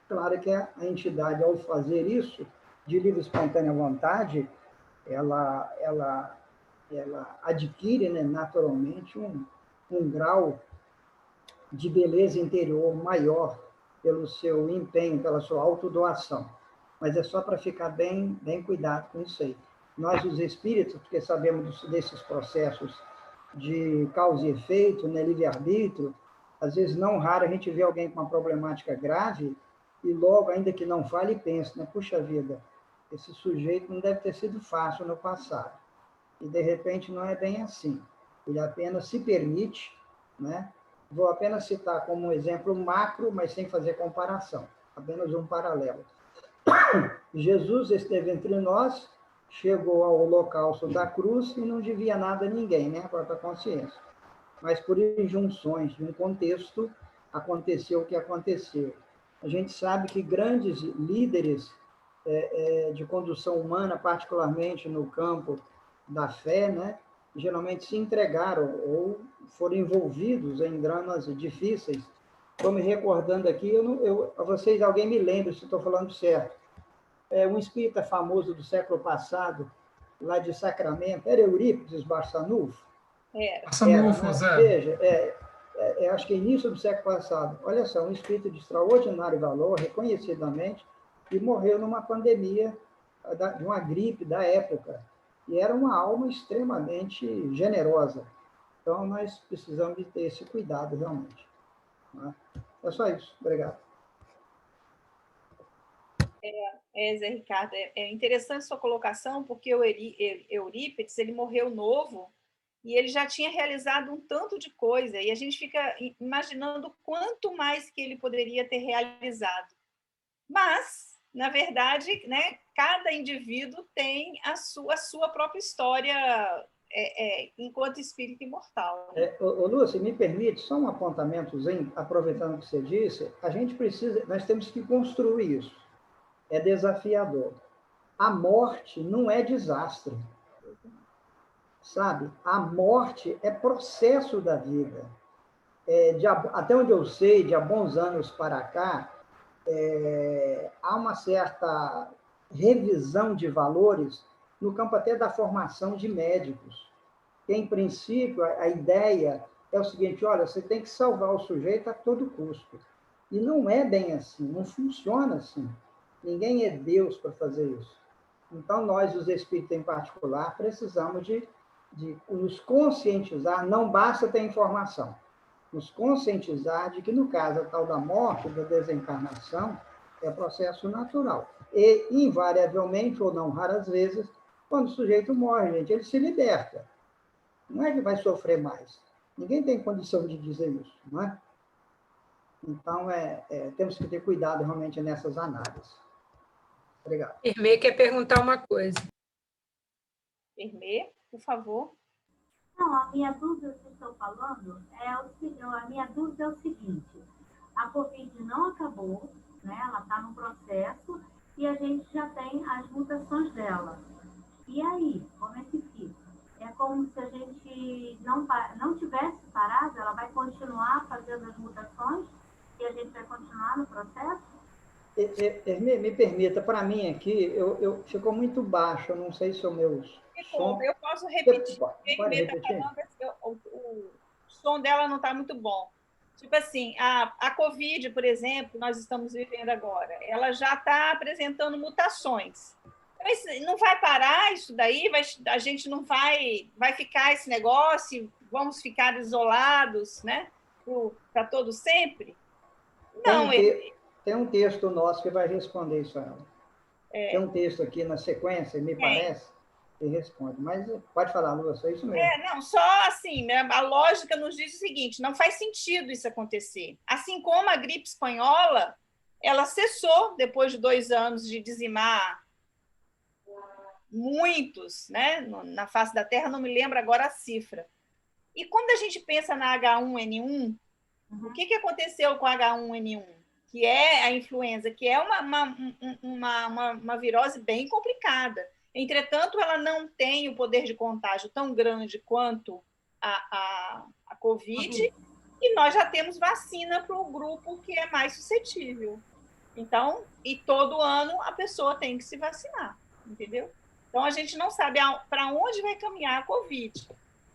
Claro que a entidade, ao fazer isso, de livre e espontânea vontade, ela adquire, né, naturalmente um grau de beleza interior maior pelo seu empenho, pela sua autodoação. Mas é só para ficar bem cuidado com isso aí. Nós, os espíritos, porque sabemos desses processos de causa e efeito, né, livre-arbítrio, às vezes, não raro, a gente vê alguém com uma problemática grave e logo, ainda que não fale, pensa, né, puxa vida, esse sujeito não deve ter sido fácil no passado. E, de repente, não é bem assim. Ele apenas se permite, né? Vou apenas citar como um exemplo macro, mas sem fazer comparação, apenas um paralelo. Jesus esteve entre nós, chegou ao holocausto da cruz e não devia nada a ninguém, né? A própria consciência. Mas por injunções de um contexto, aconteceu o que aconteceu. A gente sabe que grandes líderes de condução humana, particularmente no campo da fé, né, geralmente se entregaram ou foram envolvidos em dramas difíceis. Estou me recordando aqui, a vocês, alguém me lembra se estou falando certo. Um espírita famoso do século passado, lá de Sacramento, era Eurípides Barçanufo? Barçanufo, né? Zé. Veja, acho que início do século passado. Olha só, um espírito de extraordinário valor, reconhecidamente, e morreu numa pandemia de uma gripe da época. E era uma alma extremamente generosa. Então, nós precisamos de ter esse cuidado, realmente. É só isso. Obrigado. Zé Ricardo, é interessante sua colocação, porque o Eurípides, ele morreu novo e ele já tinha realizado um tanto de coisa, e a gente fica imaginando quanto mais que ele poderia ter realizado. Mas, na verdade, né, cada indivíduo tem a sua própria história enquanto espírito imortal. Lúcia, me permite só um apontamentozinho, aproveitando o que você disse, nós temos que construir isso. É desafiador. A morte não é desastre. Sabe? A morte é processo da vida. Até onde eu sei, de há bons anos para cá, há uma certa revisão de valores no campo até da formação de médicos. Que, em princípio, a ideia é o seguinte, olha, você tem que salvar o sujeito a todo custo. E não é bem assim, não funciona assim. Ninguém é Deus para fazer isso. Então, nós, os espíritos em particular, precisamos de nos conscientizar, não basta ter informação, nos conscientizar de que, no caso, a tal da morte, da desencarnação, é processo natural. E, invariavelmente, ou não raras vezes, quando o sujeito morre, gente, ele se liberta. Não é que vai sofrer mais. Ninguém tem condição de dizer isso, não é? Então, temos que ter cuidado realmente nessas análises. Obrigado. Irmê quer perguntar uma coisa. Irmê, por favor. Não, a minha dúvida que estou falando a minha dúvida é o seguinte: a Covid não acabou, né? Ela está no processo e a gente já tem as mutações dela. E aí, como é que fica? É como se a gente não tivesse parado, ela vai continuar fazendo as mutações e a gente vai continuar no processo? Me permita, para mim aqui, ficou muito baixo, eu não sei se o meu som... Eu posso repetir. Pode repetir? O som dela não está muito bom. Tipo assim, a Covid, por exemplo, nós estamos vivendo agora, ela já está apresentando mutações. Mas não vai parar isso daí? A gente não vai ficar esse negócio, vamos ficar isolados, né, para todo sempre? Não, tem um texto nosso que vai responder isso a ela. Tem um texto aqui na sequência, me parece, que responde. Mas pode falar, Lúcia, é isso mesmo. Não, só assim, né, a lógica nos diz o seguinte, não faz sentido isso acontecer. Assim como a gripe espanhola, ela cessou depois de 2 anos de dizimar muitos, né, na face da Terra, não me lembro agora a cifra. E quando a gente pensa na H1N1, o que aconteceu com a H1N1? Que é a influenza, que é uma virose bem complicada. Entretanto, ela não tem o poder de contágio tão grande quanto a Covid, e nós já temos vacina para o grupo que é mais suscetível. Então, e todo ano a pessoa tem que se vacinar, entendeu? Então, a gente não sabe para onde vai caminhar a Covid,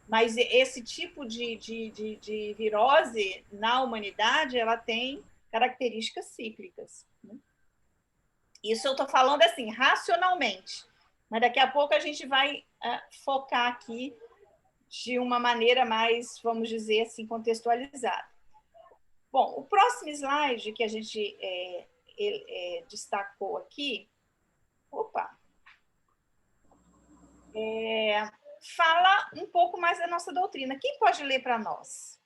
mas esse tipo de virose na humanidade, ela tem características cíclicas, né? Isso eu estou falando assim, racionalmente, mas daqui a pouco a gente vai focar aqui de uma maneira mais, vamos dizer assim, contextualizada. Bom, o próximo slide que a gente destacou aqui, fala um pouco mais da nossa doutrina. Quem pode ler para nós?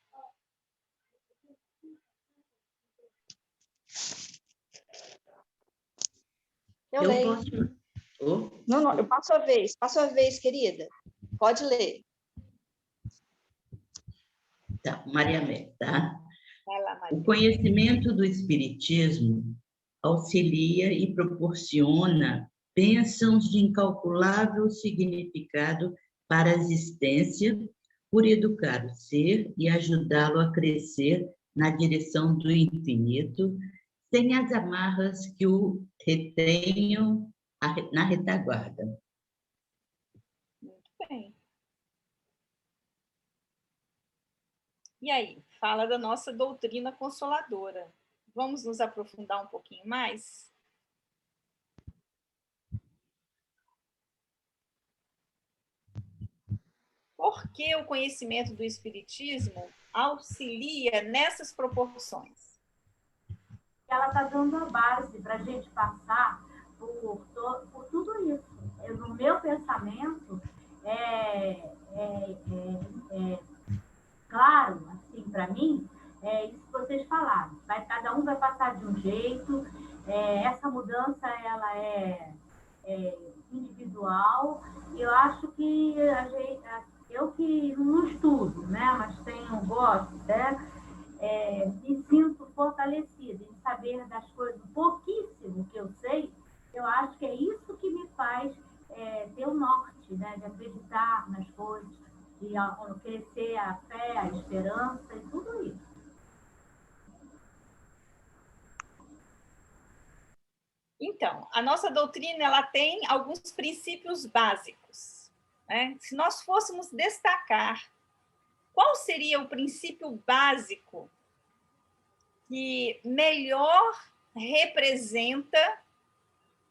Eu leio. Não, eu passo a vez, querida. Pode ler. Tá, Maria Amélia, tá? Vai lá, Maria. O conhecimento do Espiritismo auxilia e proporciona bênçãos de incalculável significado para a existência, por educar o ser e ajudá-lo a crescer na direção do infinito, sem as amarras que o retenham na retaguarda. Muito bem. E aí, fala da nossa doutrina consoladora. Vamos nos aprofundar um pouquinho mais? Por que o conhecimento do Espiritismo auxilia nessas proporções? Ela está dando a base para a gente passar por tudo isso. No meu pensamento, claro, assim, para mim, isso que vocês falaram. Cada um vai passar de um jeito, essa mudança ela é individual, e eu acho que eu que não estudo, né, mas gosto, né, me sinto fortalecida em saber das coisas, pouquíssimo que eu sei, eu acho que é isso que me faz ter o norte, né, de acreditar nas coisas, de crescer a fé, a esperança e tudo isso. Então, a nossa doutrina ela tem alguns princípios básicos, né? Se nós fôssemos destacar, qual seria o princípio básico que melhor representa,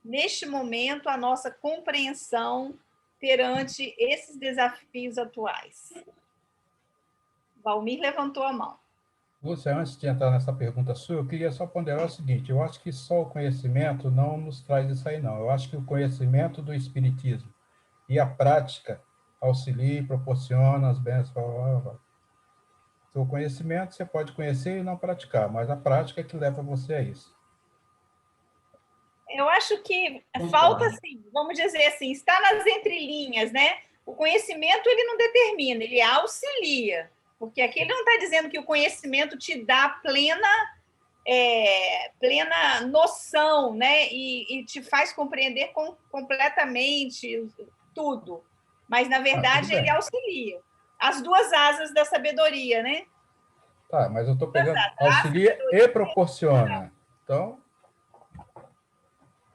neste momento, a nossa compreensão perante esses desafios atuais? Valmir levantou a mão. Lúcia, antes de entrar nessa pergunta sua, eu queria só ponderar o seguinte, eu acho que só o conhecimento não nos traz isso aí, não. Eu acho que o conhecimento do Espiritismo e a prática auxilia e proporciona as bênçãos. O conhecimento você pode conhecer e não praticar, mas a prática é que leva você a isso. Eu acho que falta, assim, vamos dizer assim, está nas entrelinhas, né? O conhecimento ele não determina, ele auxilia. Porque aqui ele não está dizendo que o conhecimento te dá plena noção, né? E te faz compreender completamente tudo. Mas, na verdade, ele auxilia. As duas asas da sabedoria, né? Tá, mas eu estou pegando auxilia e proporciona. Então,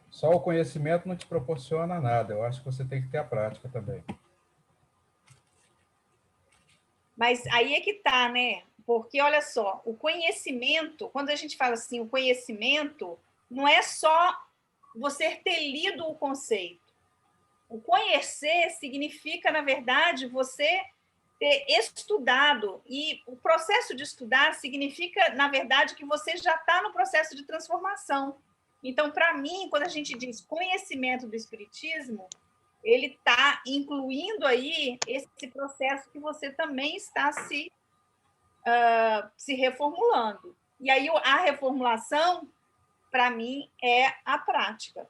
só o conhecimento não te proporciona nada. Eu acho que você tem que ter a prática também. Mas aí é que está, né? Porque, olha só, o conhecimento, quando a gente fala assim, o conhecimento não é só você ter lido o conceito. O conhecer significa, na verdade, você ter estudado, e o processo de estudar significa, na verdade, que você já está no processo de transformação. Então, para mim, quando a gente diz conhecimento do Espiritismo, ele está incluindo aí esse processo que você também está se reformulando. E aí, a reformulação, para mim, é a prática.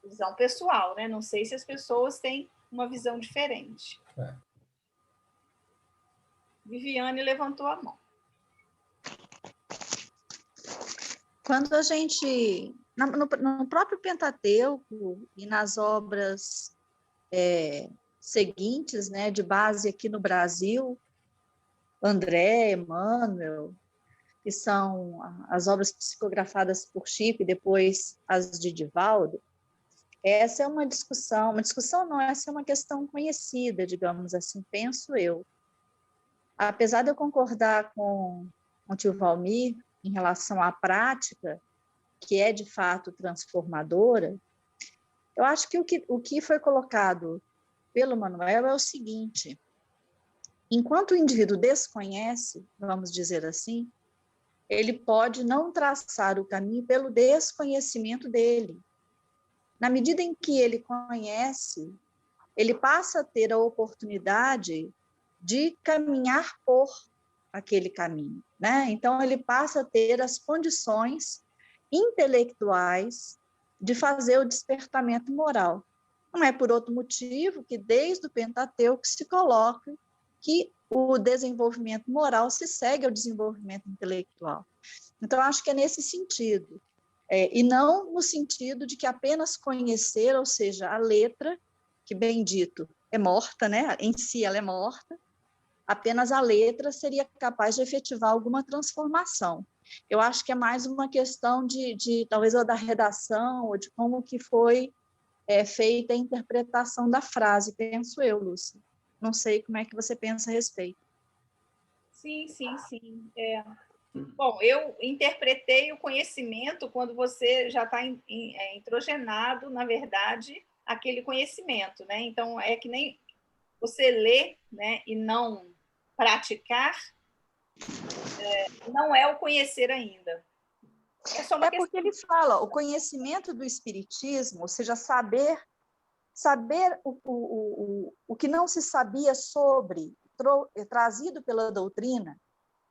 Visão pessoal, né? Não sei se as pessoas têm uma visão diferente. Viviane levantou a mão. Quando a gente, no próprio Pentateuco e nas obras seguintes, né, de base aqui no Brasil, André, Emmanuel, que são as obras psicografadas por Chico e depois as de Divaldo, essa é uma discussão não, essa é uma questão conhecida, digamos assim, penso eu. Apesar de eu concordar com o tio Valmir em relação à prática, que é de fato transformadora, eu acho que o que foi colocado pelo Manuel é o seguinte: enquanto o indivíduo desconhece, vamos dizer assim, ele pode não traçar o caminho pelo desconhecimento dele. Na medida em que ele conhece, ele passa a ter a oportunidade de caminhar por aquele caminho, né? Então, ele passa a ter as condições intelectuais de fazer o despertamento moral. Não é por outro motivo que, desde o Pentateuco, se coloca que o desenvolvimento moral se segue ao desenvolvimento intelectual. Então, acho que é nesse sentido, e não no sentido de que apenas conhecer, ou seja, a letra, que, bem dito, é morta, né? Em si ela é morta, apenas a letra seria capaz de efetivar alguma transformação. Eu acho que é mais uma questão de talvez, da redação, ou de como que foi feita a interpretação da frase, penso eu, Lúcia. Não sei como é que você pensa a respeito. Sim. Bom, eu interpretei o conhecimento quando você já está introgenado, na verdade, aquele conhecimento, né? Então, é que nem você lê, né, e não praticar, não é o conhecer ainda. É só uma questão. Porque ele fala, o conhecimento do Espiritismo, ou seja, saber o que não se sabia sobre, trazido pela doutrina,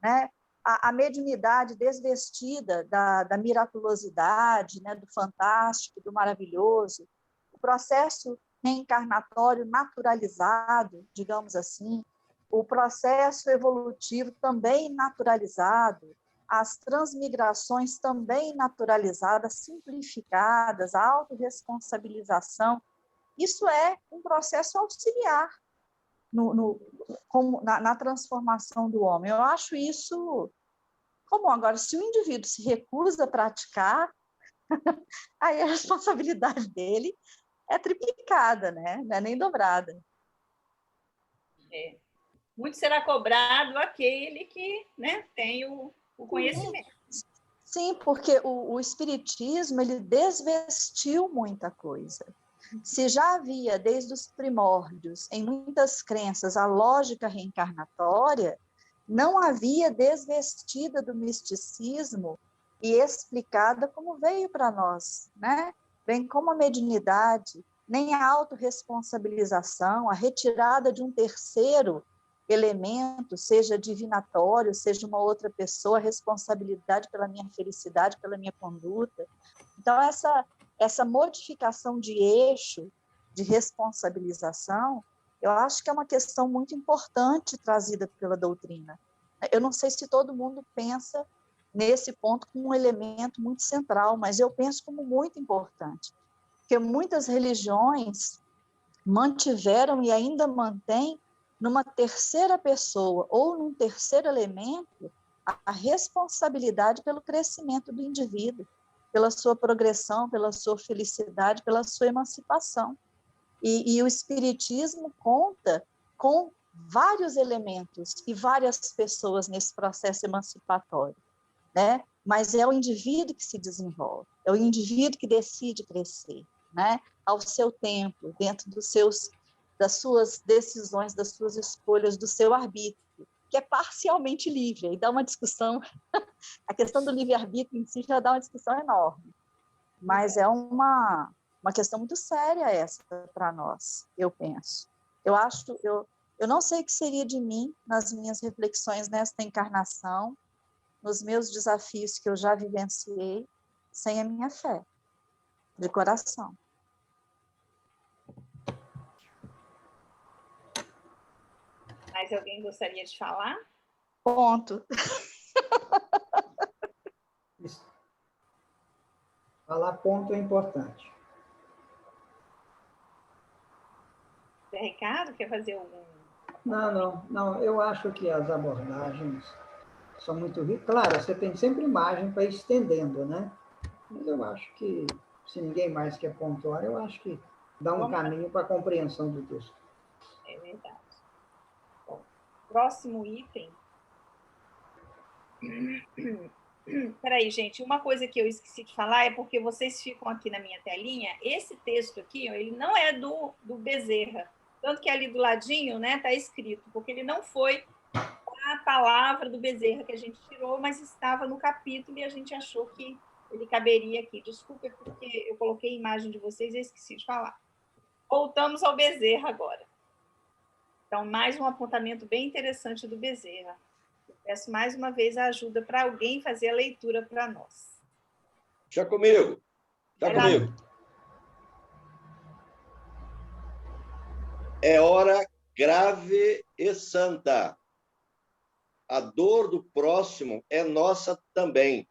né? A mediunidade desvestida da miraculosidade, né? Do fantástico, do maravilhoso, o processo reencarnatório naturalizado, digamos assim, o processo evolutivo também naturalizado, as transmigrações também naturalizadas, simplificadas, a autorresponsabilização. Isso é um processo auxiliar na transformação do homem. Eu acho isso comum. Agora, se o indivíduo se recusa a praticar, aí a responsabilidade dele é triplicada, né? Não é nem dobrada. Muito será cobrado aquele que, né, tem o conhecimento. Sim, porque o Espiritismo ele desvestiu muita coisa. Se já havia, desde os primórdios, em muitas crenças, a lógica reencarnatória, não havia desvestida do misticismo e explicada como veio para nós, né? Bem como a mediunidade, nem a autorresponsabilização, a retirada de um terceiro elemento, seja divinatório, seja uma outra pessoa, a responsabilidade pela minha felicidade, pela minha conduta. Então, essa modificação de eixo, de responsabilização, eu acho que é uma questão muito importante trazida pela doutrina. Eu não sei se todo mundo pensa nesse ponto como um elemento muito central, mas eu penso como muito importante, porque muitas religiões mantiveram e ainda mantêm numa terceira pessoa ou num terceiro elemento a responsabilidade pelo crescimento do indivíduo, pela sua progressão, pela sua felicidade, pela sua emancipação. E o Espiritismo conta com vários elementos e várias pessoas nesse processo emancipatório, né? Mas é o indivíduo que se desenvolve, é o indivíduo que decide crescer, né? Ao seu tempo, dentro dos seus das suas decisões, das suas escolhas, do seu arbítrio, que é parcialmente livre. E dá uma discussão, a questão do livre-arbítrio em si já dá uma discussão enorme, mas é uma questão muito séria essa para nós, eu penso. Eu não sei o que seria de mim nas minhas reflexões nesta encarnação, nos meus desafios que eu já vivenciei, sem a minha fé, de coração. Mais alguém gostaria de falar? Ponto. Falar ponto é importante. Zé Ricardo, quer fazer algum? Não. Eu acho que as abordagens são muito ricas. Claro, você tem sempre imagem para ir estendendo, né? Mas eu acho que, se ninguém mais quer pontuar, eu acho que dá um caminho para a compreensão do texto. É verdade. Bom, próximo item. Peraí, gente, uma coisa que eu esqueci de falar é porque vocês ficam aqui na minha telinha. Esse texto aqui, ó, ele não é do Bezerra, tanto que ali do ladinho, né, está escrito, porque ele não foi a palavra do Bezerra que a gente tirou, mas estava no capítulo e a gente achou que ele caberia aqui. Desculpa, porque eu coloquei a imagem de vocês e esqueci de falar. Voltamos ao Bezerra agora. Então, mais um apontamento bem interessante do Bezerra. Eu peço mais uma vez a ajuda para alguém fazer a leitura para nós. Já comigo. É hora grave e santa. A dor do próximo é nossa também.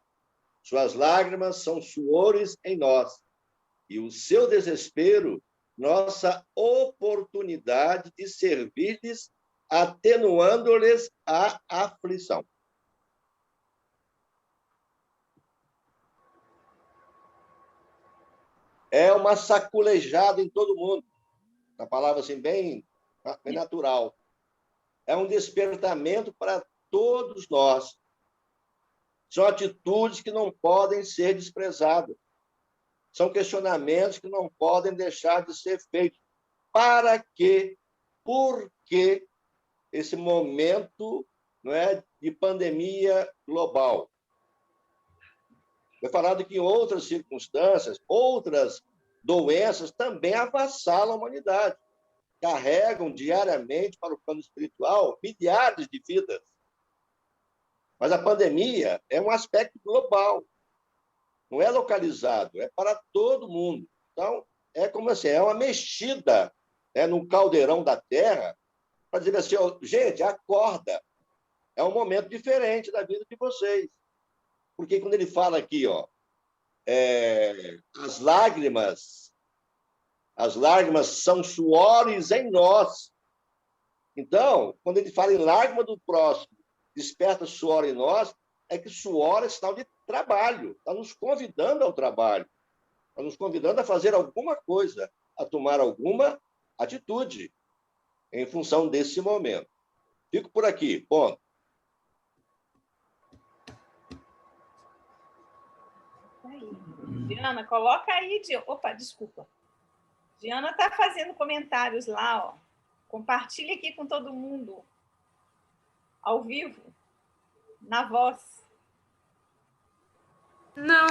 Suas lágrimas são suores em nós. E o seu desespero, nossa oportunidade de servir-lhes, atenuando-lhes a aflição. É uma saculejada em todo mundo. Uma palavra assim bem natural. É um despertamento para todos nós. São atitudes que não podem ser desprezadas. São questionamentos que não podem deixar de ser feitos. Para quê? Por que esse momento, não é, de pandemia global? Foi falado que em outras circunstâncias, outras doenças também avassalam a humanidade. Carregam diariamente para o plano espiritual milhares de vidas. Mas a pandemia é um aspecto global, não é localizado, é para todo mundo. Então, é como assim, é uma mexida, né, no caldeirão da Terra, para dizer assim, ó, gente, acorda, é um momento diferente da vida de vocês. Porque quando ele fala aqui, ó, as lágrimas são suores em nós. Então, quando ele fala em lágrima do próximo, desperta suor em nós, é que suor é sinal de trabalho, está nos convidando ao trabalho, está nos convidando a fazer alguma coisa, a tomar alguma atitude em função desse momento. Fico por aqui, ponto. Diana, coloca aí. Opa, desculpa. Diana está fazendo comentários lá, ó. Compartilha aqui com todo mundo, ao vivo, na voz. Não,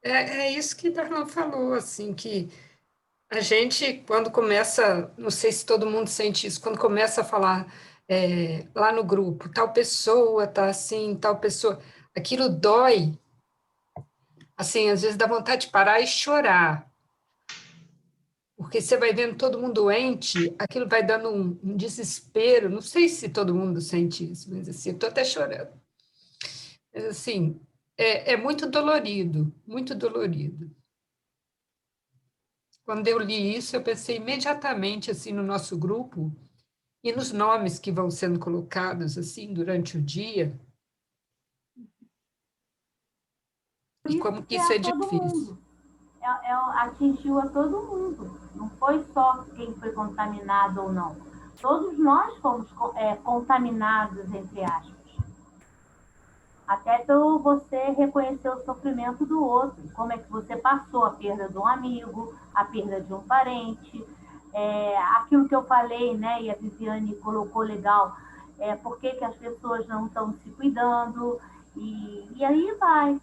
é isso que Darlan falou, assim, que a gente, quando começa, não sei se todo mundo sente isso, quando começa a falar lá no grupo, tal pessoa tá assim, tal pessoa, aquilo dói, assim, às vezes dá vontade de parar e chorar, porque você vai vendo todo mundo doente, aquilo vai dando um desespero, não sei se todo mundo sente isso, mas assim, eu estou até chorando. Mas assim, é muito dolorido, muito dolorido. Quando eu li isso, eu pensei imediatamente assim no nosso grupo e nos nomes que vão sendo colocados assim durante o dia. E como que isso é difícil. Atingiu a todo mundo. Não foi só quem foi contaminado ou não. Todos nós fomos contaminados, entre aspas. Até para você reconhecer o sofrimento do outro, como é que você passou a perda de um amigo, a perda de um parente, aquilo que eu falei, né, e a Viviane colocou legal, por que as pessoas não estão se cuidando, e aí vai,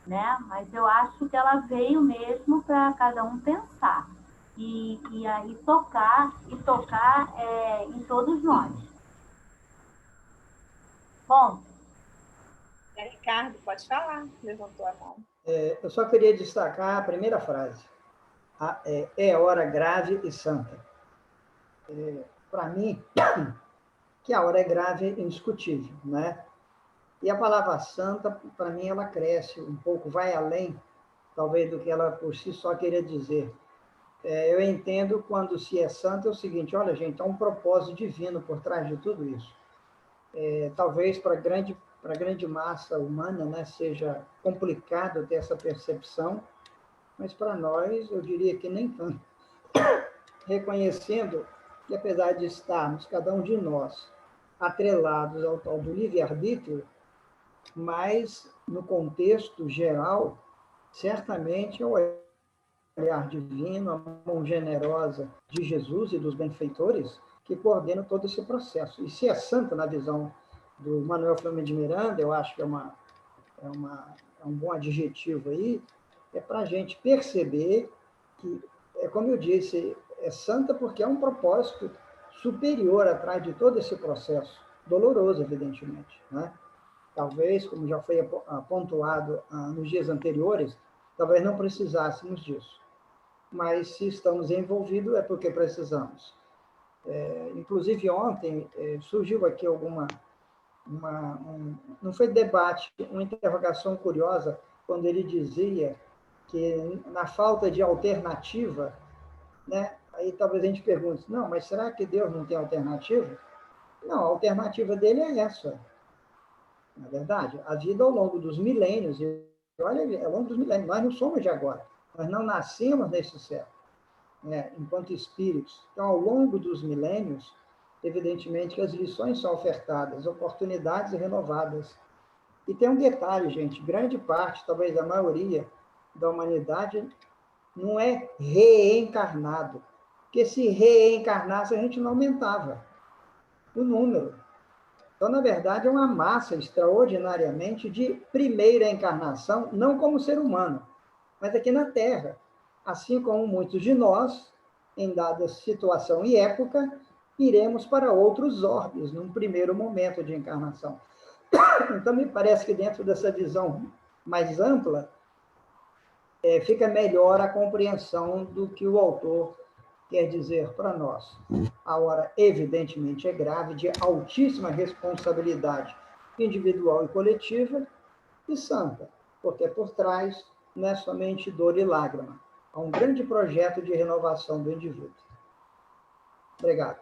né? Mas eu acho que ela veio mesmo para cada um pensar, e aí tocar em todos nós. Bom, Ricardo, pode falar, levantou a mão. Eu só queria destacar a primeira frase. É hora grave e santa. Para mim, que a hora é grave é indiscutível, né? E a palavra santa, para mim, ela cresce um pouco, vai além, talvez, do que ela por si só queria dizer. Eu entendo quando se é santo é o seguinte, olha, gente, há um propósito divino por trás de tudo isso. Talvez para a grande massa humana, né, seja complicado ter essa percepção, mas para nós, eu diria que nem tanto. Reconhecendo que, apesar de estarmos, cada um de nós, atrelados ao tal do livre-arbítrio, mas, no contexto geral, certamente é o olhar divino, a mão generosa de Jesus e dos benfeitores que coordenam todo esse processo. E se é santo na visão do Manuel Filomeno de Miranda, eu acho que é um bom adjetivo aí, é para a gente perceber que, como eu disse, é santa porque é um propósito superior atrás de todo esse processo, doloroso, evidentemente, né? Talvez, como já foi pontuado nos dias anteriores, talvez não precisássemos disso. Mas se estamos envolvidos é porque precisamos. Inclusive, ontem surgiu aqui não foi debate, uma interrogação curiosa, quando ele dizia que na falta de alternativa, né, aí talvez a gente pergunte, não, mas será que Deus não tem alternativa? Não, a alternativa dele é essa. Na verdade, a vida ao longo dos milênios, e olha, ao longo dos milênios, nós não somos de agora, nós não nascemos nesse século, né, enquanto espíritos. Então, ao longo dos milênios, evidentemente que as lições são ofertadas, oportunidades renovadas. E tem um detalhe, gente, grande parte, talvez a maioria da humanidade não é reencarnado, porque se reencarnasse a gente não aumentava o número. Então, na verdade, é uma massa extraordinariamente de primeira encarnação, não como ser humano, mas aqui na Terra. Assim como muitos de nós, em dada situação e época, iremos para outros orbes, num primeiro momento de encarnação. Então, me parece que dentro dessa visão mais ampla, fica melhor a compreensão do que o autor quer dizer para nós. A hora, evidentemente, é grave, de altíssima responsabilidade individual e coletiva, e santa, porque por trás não é somente dor e lágrima. Há um grande projeto de renovação do indivíduo. Obrigado.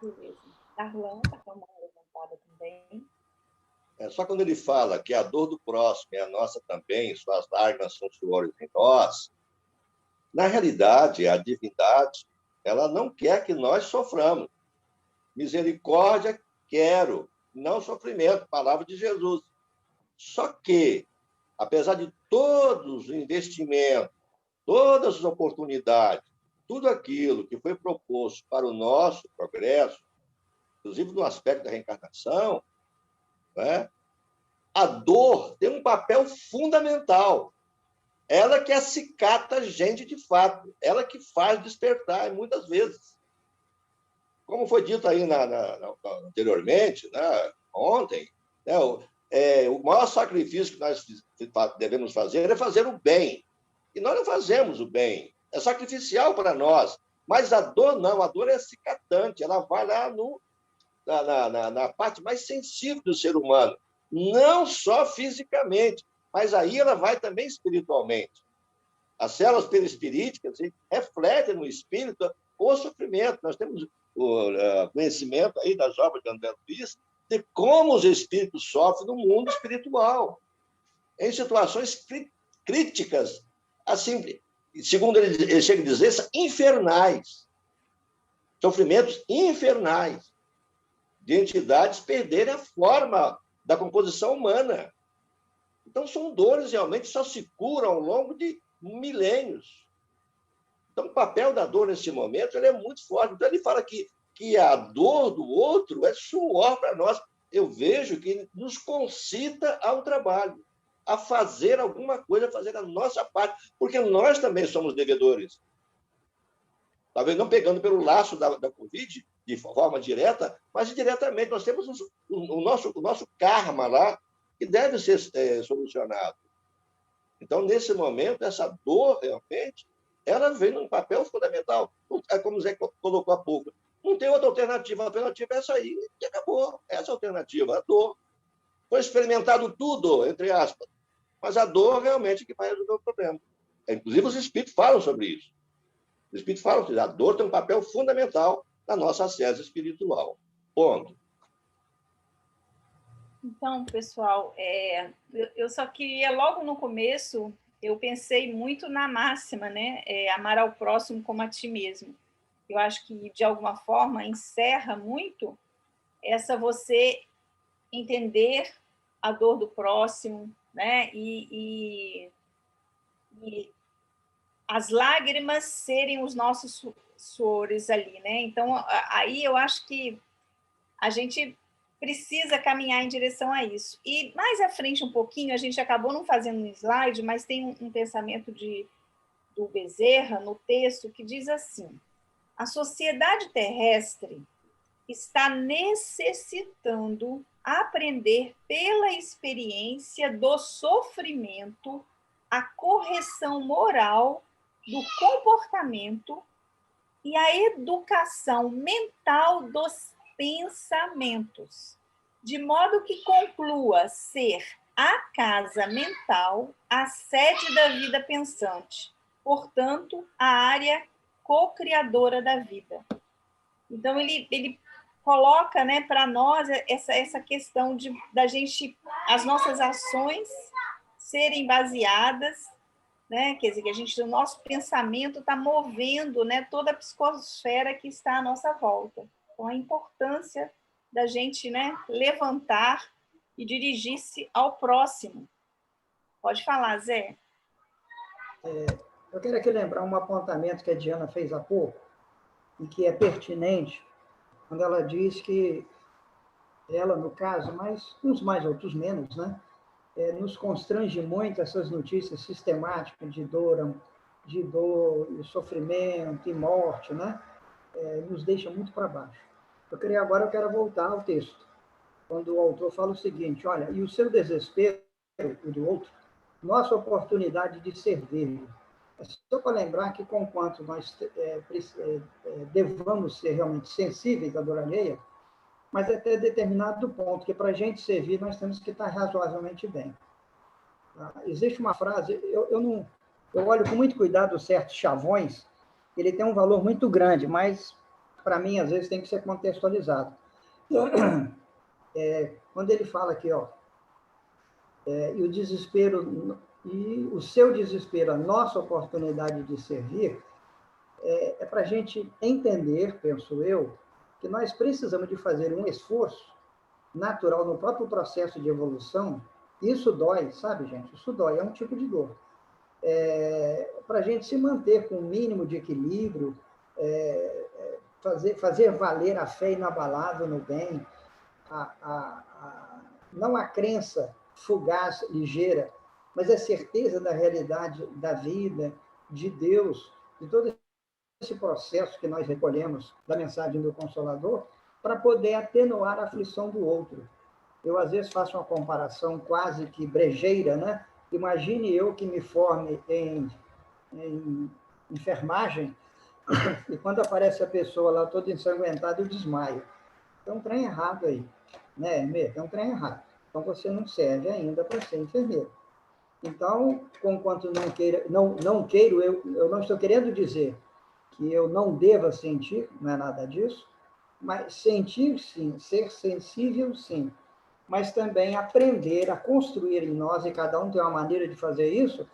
Beleza. Darlan está com a mão levantada também. Só quando ele fala que a dor do próximo é a nossa também, suas lágrimas são suores em nós, na realidade, a divindade, ela não quer que nós soframos. Misericórdia quero, não sofrimento, palavra de Jesus. Só que, apesar de todos os investimentos, todas as oportunidades, tudo aquilo que foi proposto para o nosso progresso, inclusive no aspecto da reencarnação, né, a dor tem um papel fundamental. Ela que acicata a gente de fato, ela que faz despertar, muitas vezes. Como foi dito aí anteriormente, né, ontem, né, o maior sacrifício que nós devemos fazer é fazer o bem. E nós não fazemos o bem. É sacrificial para nós. Mas a dor não, a dor é acicatante, ela vai lá na parte mais sensível do ser humano. Não só fisicamente, mas aí ela vai também espiritualmente. As células perispiríticas refletem no espírito o sofrimento. Nós temos o conhecimento aí das obras de André Luiz de como os espíritos sofrem no mundo espiritual, em situações críticas, assim, segundo ele chega a dizer, infernais. Sofrimentos infernais, de entidades perderem a forma da composição humana. Então, são dores realmente que só se curam ao longo de milênios. Então, o papel da dor nesse momento ele é muito forte. Então, ele fala que a dor do outro é suor para nós. Eu vejo que ele nos concita ao trabalho, a fazer alguma coisa, a fazer a nossa parte, porque nós também somos devedores. Talvez não pegando pelo laço da Covid, de forma direta, mas indiretamente. Nós temos o nosso karma lá, que deve ser solucionado. Então, nesse momento, essa dor, realmente, ela vem num papel fundamental. É como o Zé colocou há pouco. Não tem outra alternativa. A alternativa é essa aí, e acabou. Essa alternativa, a dor. Foi experimentado tudo, entre aspas. Mas a dor, realmente, que vai resolver o problema. Inclusive, os espíritos falam sobre isso. Os espíritos falam que a dor tem um papel fundamental na nossa ascese espiritual. Ponto. Então, pessoal, eu só queria, logo no começo, eu pensei muito na máxima, né? Amar ao próximo como a ti mesmo. Eu acho que, de alguma forma, encerra muito você entender a dor do próximo, né? E as lágrimas serem os nossos suores ali, né? Então, aí eu acho que a gente precisa caminhar em direção a isso. E mais à frente um pouquinho, a gente acabou não fazendo um slide, mas tem um pensamento do Bezerra no texto que diz assim: a sociedade terrestre está necessitando aprender pela experiência do sofrimento a correção moral do comportamento e a educação mental dos pensamentos, de modo que conclua ser a casa mental a sede da vida pensante, portanto, a área co-criadora da vida. Então, ele coloca, né, para nós essa questão da gente, as nossas ações serem baseadas, né, quer dizer, que o nosso pensamento está movendo, né, toda a psicosfera que está à nossa volta. Então, a importância da gente, né, levantar e dirigir-se ao próximo. Pode falar, Zé. Eu quero aqui lembrar um apontamento que a Diana fez há pouco, e que é pertinente, quando ela diz que ela, no caso, mas uns mais, outros menos, né, nos constrange muito essas notícias sistemáticas de dor e sofrimento e morte, né? Nos deixa muito para baixo. Agora eu quero voltar ao texto, quando o autor fala o seguinte: olha, e o seu desespero, o do outro, nossa oportunidade de servir. Só para lembrar que, conquanto nós devamos ser realmente sensíveis à dor alheia, mas até determinado ponto, que para a gente servir, nós temos que estar razoavelmente bem. Existe uma frase, eu olho com muito cuidado certos chavões, ele tem um valor muito grande, mas, para mim, às vezes, tem que ser contextualizado. Quando ele fala aqui, e o desespero, e o seu desespero, a nossa oportunidade de servir, é para a gente entender, penso eu, que nós precisamos de fazer um esforço natural no próprio processo de evolução. Isso dói, sabe, gente? Isso dói, é um tipo de dor. Para a gente se manter com um mínimo de equilíbrio, fazer valer a fé inabalável no bem, não a crença fugaz, ligeira, mas a certeza da realidade da vida, de Deus, de todo esse processo que nós recolhemos da mensagem do Consolador, para poder atenuar a aflição do outro. Eu, às vezes, faço uma comparação quase que brejeira, né? Imagine eu que me forme em enfermagem, e quando aparece a pessoa lá toda ensanguentada, eu desmaio. Tem um trem errado aí, né, Hermê? Tem um trem errado. Então, você não serve ainda para ser enfermeiro. Então, conquanto não queiro, eu não estou querendo dizer que eu não deva sentir, não é nada disso, mas sentir, sim, ser sensível, sim, mas também aprender a construir em nós, e cada um tem uma maneira de fazer isso,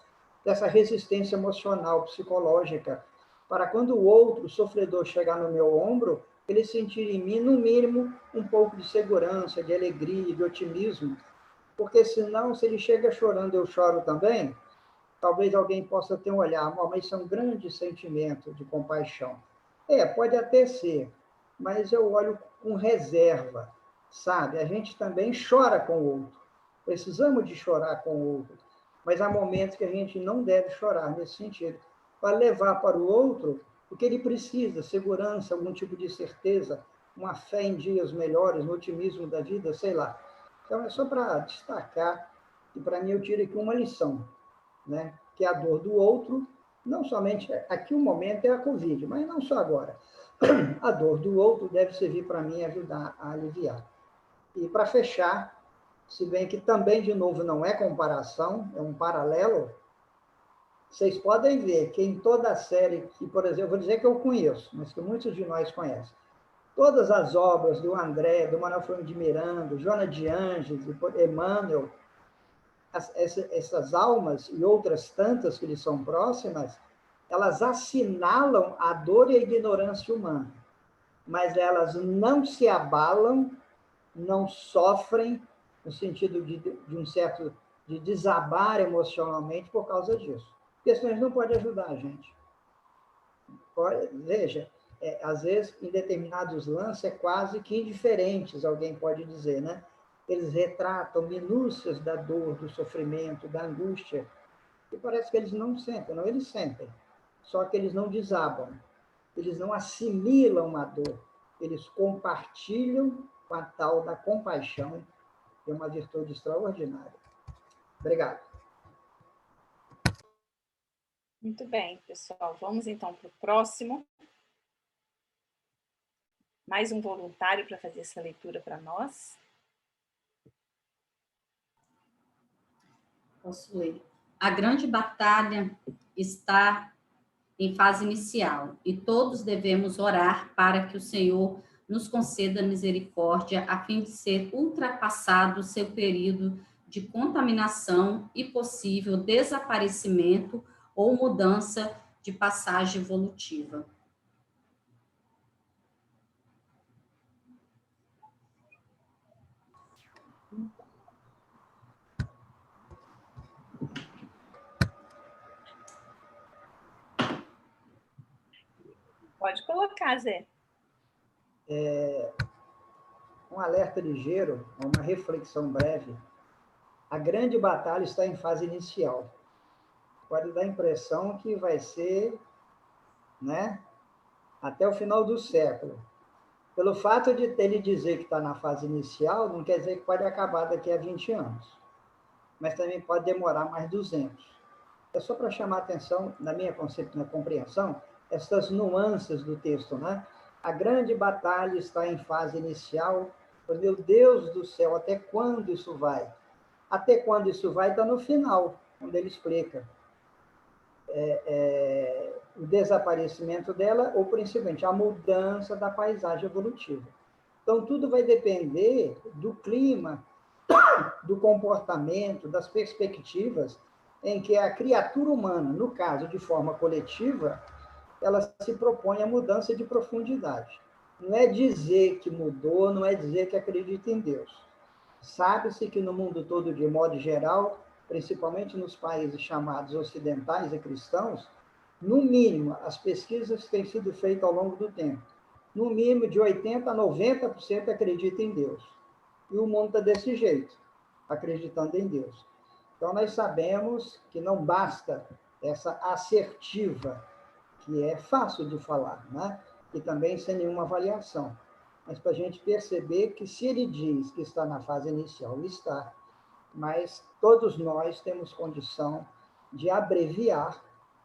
dessa resistência emocional, psicológica, para quando o outro, o sofredor, chegar no meu ombro, ele sentir em mim, no mínimo, um pouco de segurança, de alegria, de otimismo, porque senão, se ele chega chorando, eu choro também, talvez alguém possa ter um olhar, mas isso é um grande sentimento de compaixão. Pode até ser, mas eu olho com reserva, sabe? A gente também chora com o outro, precisamos de chorar com o outro, mas há momentos que a gente não deve chorar nesse sentido, para levar para o outro o que ele precisa, segurança, algum tipo de certeza, uma fé em dias melhores, no otimismo da vida, sei lá. Então, é só para destacar, e para mim eu tiro aqui uma lição, né? Que a dor do outro, não somente, aqui o momento é a Covid, mas não só agora. A dor do outro deve servir para mim ajudar a aliviar. E para fechar, se bem que também, de novo, não é comparação, é um paralelo, vocês podem ver que em toda a série, que, por exemplo, eu vou dizer que eu conheço, mas que muitos de nós conhecem, todas as obras do André, do Manuel Filomeno de Miranda, Joana de Ângeles, Emmanuel, essas almas e outras tantas que lhes são próximas, elas assinalam a dor e a ignorância humana, mas elas não se abalam, não sofrem, no sentido de um certo de desabar emocionalmente por causa disso. Porque senão eles não podem ajudar a gente. Veja, às vezes, em determinados lances, é quase que indiferentes, alguém pode dizer, né? Eles retratam minúcias da dor, do sofrimento, da angústia, e parece que eles não sentem, não, eles sentem, só que eles não desabam, eles não assimilam a dor, eles compartilham com a tal da compaixão, que é uma virtude extraordinária. Obrigado. Muito bem, pessoal. Vamos, então, para o próximo. Mais um voluntário para fazer essa leitura para nós. Posso ler. A grande batalha está em fase inicial e todos devemos orar para que o Senhor nos conceda misericórdia a fim de ser ultrapassado seu período de contaminação e possível desaparecimento ou mudança de passagem evolutiva. Pode colocar, Zé. Um alerta ligeiro, uma reflexão breve. A grande batalha está em fase inicial. Pode dar a impressão que vai ser, né, até o final do século. Pelo fato de ele dizer que está na fase inicial, não quer dizer que pode acabar daqui a 20 anos. Mas também pode demorar mais 200. É só para chamar a atenção, na minha compreensão, essas nuances do texto, né? A grande batalha está em fase inicial. Meu Deus do céu, até quando isso vai? Até quando isso vai está no final, onde ele explica o desaparecimento dela, ou principalmente a mudança da paisagem evolutiva. Então, tudo vai depender do clima, do comportamento, das perspectivas em que a criatura humana, no caso de forma coletiva, ela se propõe a mudança de profundidade. Não é dizer que mudou, não é dizer que acredita em Deus. Sabe-se que no mundo todo, de modo geral, principalmente nos países chamados ocidentais e cristãos, no mínimo, as pesquisas têm sido feitas ao longo do tempo, no mínimo de 80% a 90% acredita em Deus. E o mundo está desse jeito, acreditando em Deus. Então, nós sabemos que não basta essa assertiva, que é fácil de falar, né? E também sem nenhuma avaliação. Mas para a gente perceber que se ele diz que está na fase inicial, está, mas todos nós temos condição de abreviar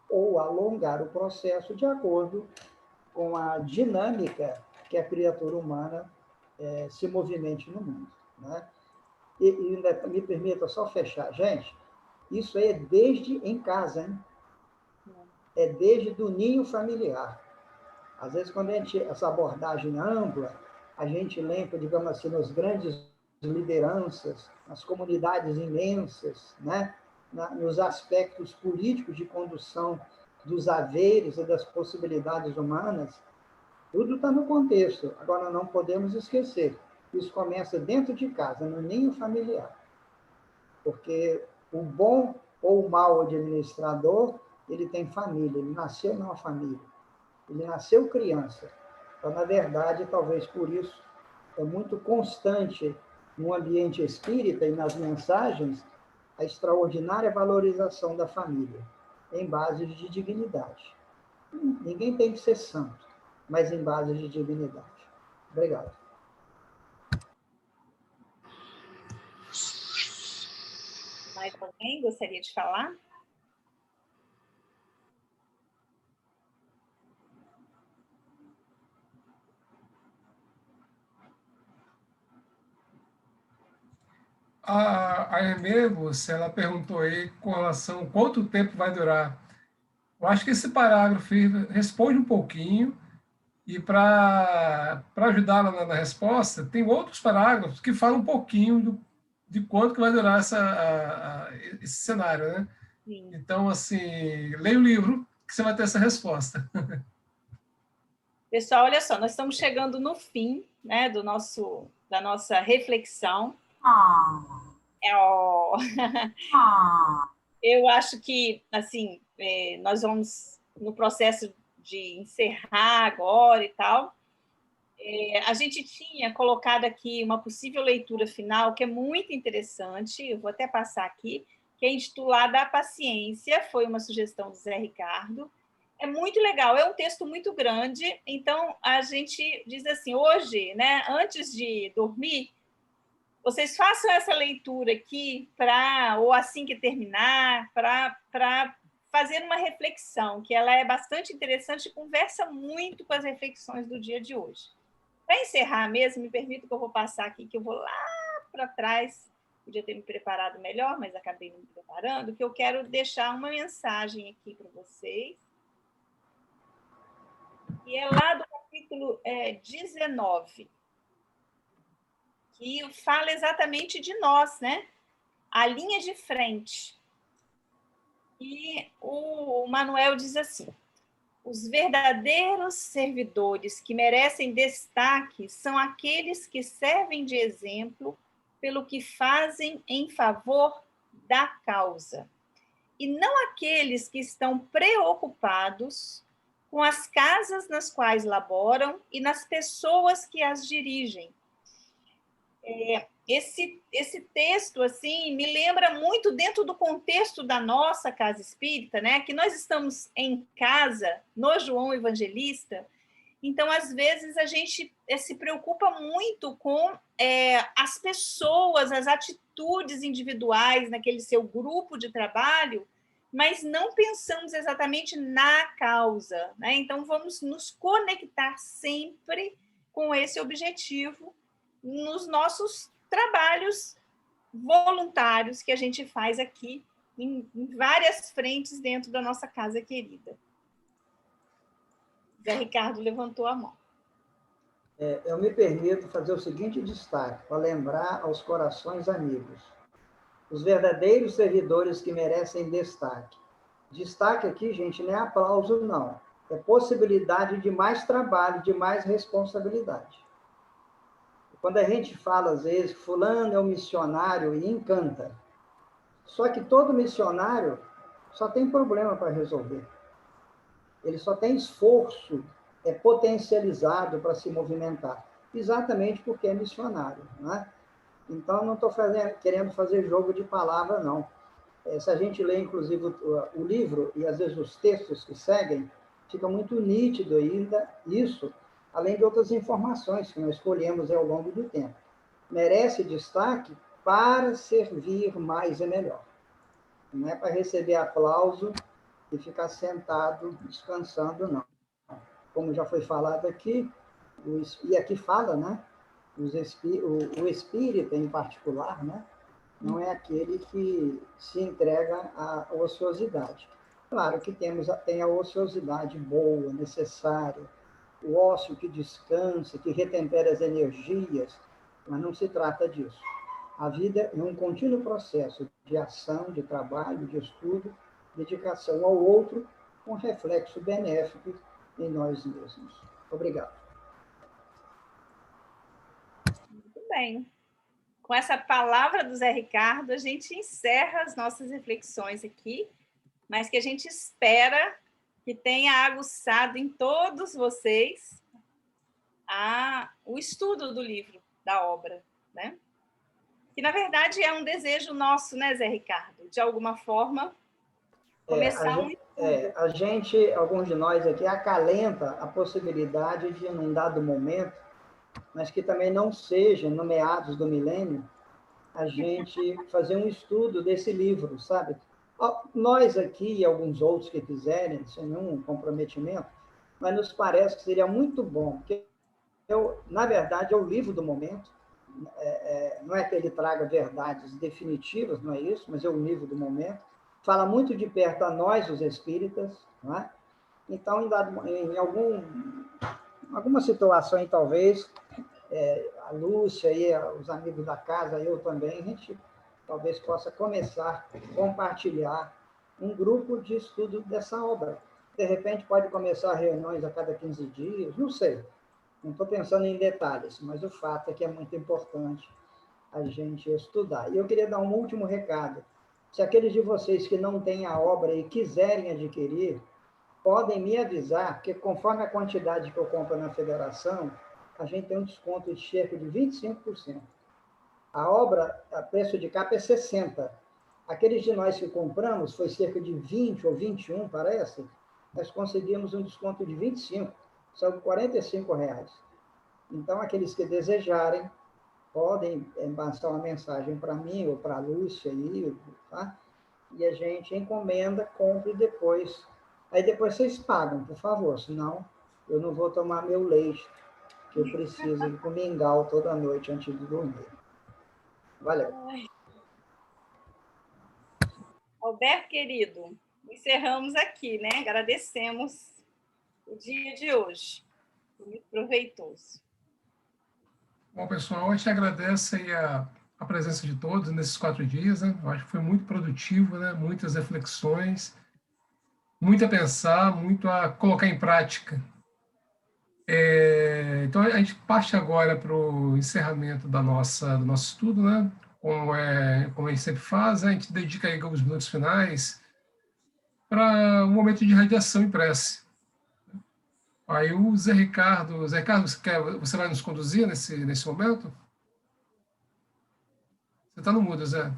ou alongar o processo de acordo com a dinâmica que a criatura humana se movimente no mundo, né? E me permita só fechar, gente, isso é desde em casa, hein? É desde do ninho familiar. Às vezes, quando a gente, essa abordagem ampla, a gente lembra, digamos assim, nas grandes lideranças, nas comunidades imensas, né? Nos aspectos políticos de condução dos haveres e das possibilidades humanas, Tudo está no contexto. Agora, não podemos esquecer, isso começa dentro de casa, no ninho familiar. Porque o bom ou o mau administrador, ele tem família, ele nasceu numa família, ele nasceu criança. Então, na verdade, talvez por isso, é muito constante no ambiente espírita e nas mensagens a extraordinária valorização da família, em base de dignidade. Ninguém tem que ser santo, mas em base de dignidade. Obrigado. Mais alguém gostaria de falar? A Hermegos, ela perguntou aí com relação a quanto tempo vai durar. Eu acho que esse parágrafo responde um pouquinho, e para ajudá-la na resposta, tem outros parágrafos que falam um pouquinho de quanto que vai durar esse cenário, né? Sim. Então, assim, leia o livro que você vai ter essa resposta. Pessoal, olha só, nós estamos chegando no fim, né, da nossa reflexão. Eu acho que, assim, nós vamos no processo de encerrar agora e tal. A gente tinha colocado aqui uma possível leitura final, que é muito interessante, eu vou até passar aqui, que é intitulada A Paciência, foi uma sugestão do Zé Ricardo. É muito legal, é um texto muito grande, então a gente diz assim, hoje, né, antes de dormir, vocês façam essa leitura aqui, ou assim que terminar, para fazer uma reflexão, que ela é bastante interessante e conversa muito com as reflexões do dia de hoje. Para encerrar mesmo, me permito que eu vou passar aqui, que eu vou lá para trás, podia ter me preparado melhor, mas acabei não me preparando, que eu quero deixar uma mensagem aqui para vocês, e é lá do capítulo 19, que fala exatamente de nós, né? A linha de frente. E o Manuel diz assim, os verdadeiros servidores que merecem destaque são aqueles que servem de exemplo pelo que fazem em favor da causa, e não aqueles que estão preocupados com as casas nas quais laboram e nas pessoas que as dirigem. Esse texto assim me lembra muito dentro do contexto da nossa casa espírita, né? Que nós estamos em casa no João Evangelista, então às vezes a gente se preocupa muito com as pessoas, as atitudes individuais naquele seu grupo de trabalho, mas não pensamos exatamente na causa, né? Então vamos nos conectar sempre com esse objetivo nos nossos trabalhos voluntários que a gente faz aqui em várias frentes dentro da nossa casa querida. Zé Ricardo levantou a mão. Eu me permito fazer o seguinte destaque, para lembrar aos corações amigos. Os verdadeiros servidores que merecem destaque. Destaque aqui, gente, não é aplauso, não. É possibilidade de mais trabalho, de mais responsabilidade. Quando a gente fala, às vezes, que fulano é um missionário e encanta. Só que todo missionário só tem problema para resolver. Ele só tem esforço potencializado para se movimentar. Exatamente porque é missionário, né? Então, não estou querendo fazer jogo de palavra, não. Se a gente lê, inclusive, o livro e, às vezes, os textos que seguem, fica muito nítido ainda isso, além de outras informações que nós escolhemos ao longo do tempo. Merece destaque para servir mais e melhor. Não é para receber aplauso e ficar sentado, descansando, não. Como já foi falado aqui, e aqui fala, né? O espírita, em particular, né? Não é aquele que se entrega à ociosidade. Claro que tem a ociosidade boa, necessária, o ócio que descansa, que retempera as energias, mas não se trata disso. A vida é um contínuo processo de ação, de trabalho, de estudo, dedicação ao outro, com reflexo benéfico em nós mesmos. Obrigado. bem. Com essa palavra do Zé Ricardo, a gente encerra as nossas reflexões aqui, mas que a gente espera que tenha aguçado em todos vocês o estudo do livro, da obra, né? Que, na verdade, é um desejo nosso, né, Zé Ricardo? De alguma forma, começar um estudo. A gente, alguns de nós aqui, acalenta a possibilidade de, num dado momento, mas que também não seja no meados do milênio, a gente fazer um estudo desse livro, sabe? Nós aqui e alguns outros que quiserem, sem nenhum comprometimento, mas nos parece que seria muito bom, porque na verdade, é o livro do momento, não é que ele traga verdades definitivas, não é isso, mas é o livro do momento, fala muito de perto a nós, os espíritas, não é? Então, em alguma situação, talvez, a Lúcia e os amigos da casa, eu também, a gente talvez possa começar a compartilhar um grupo de estudo dessa obra. De repente, pode começar reuniões a cada 15 dias, não sei. Não estou pensando em detalhes, mas o fato é que é muito importante a gente estudar. E eu queria dar um último recado. Se aqueles de vocês que não têm a obra e quiserem adquirir, podem me avisar, porque conforme a quantidade que eu compro na federação, a gente tem um desconto de cerca de 25%. A obra, a preço de capa é 60%. Aqueles de nós que compramos, foi cerca de 20 ou 21, parece, nós conseguimos um desconto de 25%. São R$ 45. Então, aqueles que desejarem, podem passar uma mensagem para mim ou para a Lúcia, aí, tá? E a gente encomenda, compra e depois... Aí depois vocês pagam, por favor, senão eu não vou tomar meu leite, que eu preciso ir com mingau toda noite antes de dormir. Valeu. Alberto, querido, encerramos aqui, né? Agradecemos o dia de hoje. Foi muito proveitoso. Bom, pessoal, a gente agradece aí a presença de todos nesses 4 dias, né? Eu acho que foi muito produtivo, né? Muitas reflexões, muito a pensar, muito a colocar em prática. Então, a gente parte agora para o encerramento do nosso estudo, né? Como a gente sempre faz, a gente dedica aí alguns minutos finais para um momento de radiação e prece. Aí o Zé Ricardo, você vai nos conduzir nesse momento? Você está no mudo, Zé.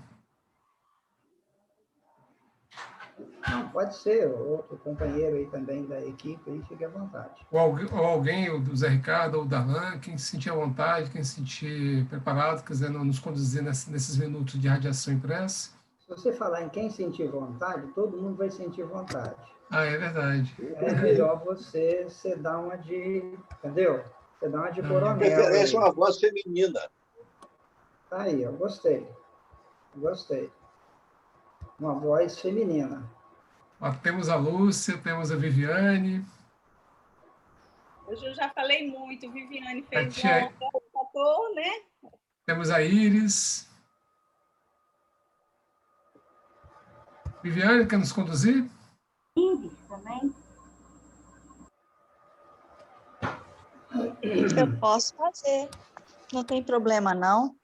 Não, pode ser, outro companheiro aí também da equipe, aí fique à vontade. Ou alguém, o do Zé Ricardo, ou da Darlan, quem se sentir à vontade, quem se sentir preparado, quiser nos conduzir nesses minutos de radiação e prece. Se você falar em quem sentir vontade, todo mundo vai sentir vontade. Ah, é verdade. É melhor você dar uma de... Entendeu? Você dá uma de coronel. Preferência uma voz feminina. Tá aí, eu gostei. Gostei. Uma voz feminina. Temos a Lúcia, temos a Viviane. Hoje eu já falei muito, Viviane fez Tia... um né? Temos a Iris. Viviane, quer nos conduzir? Iris também. Eu posso fazer, não tem problema não,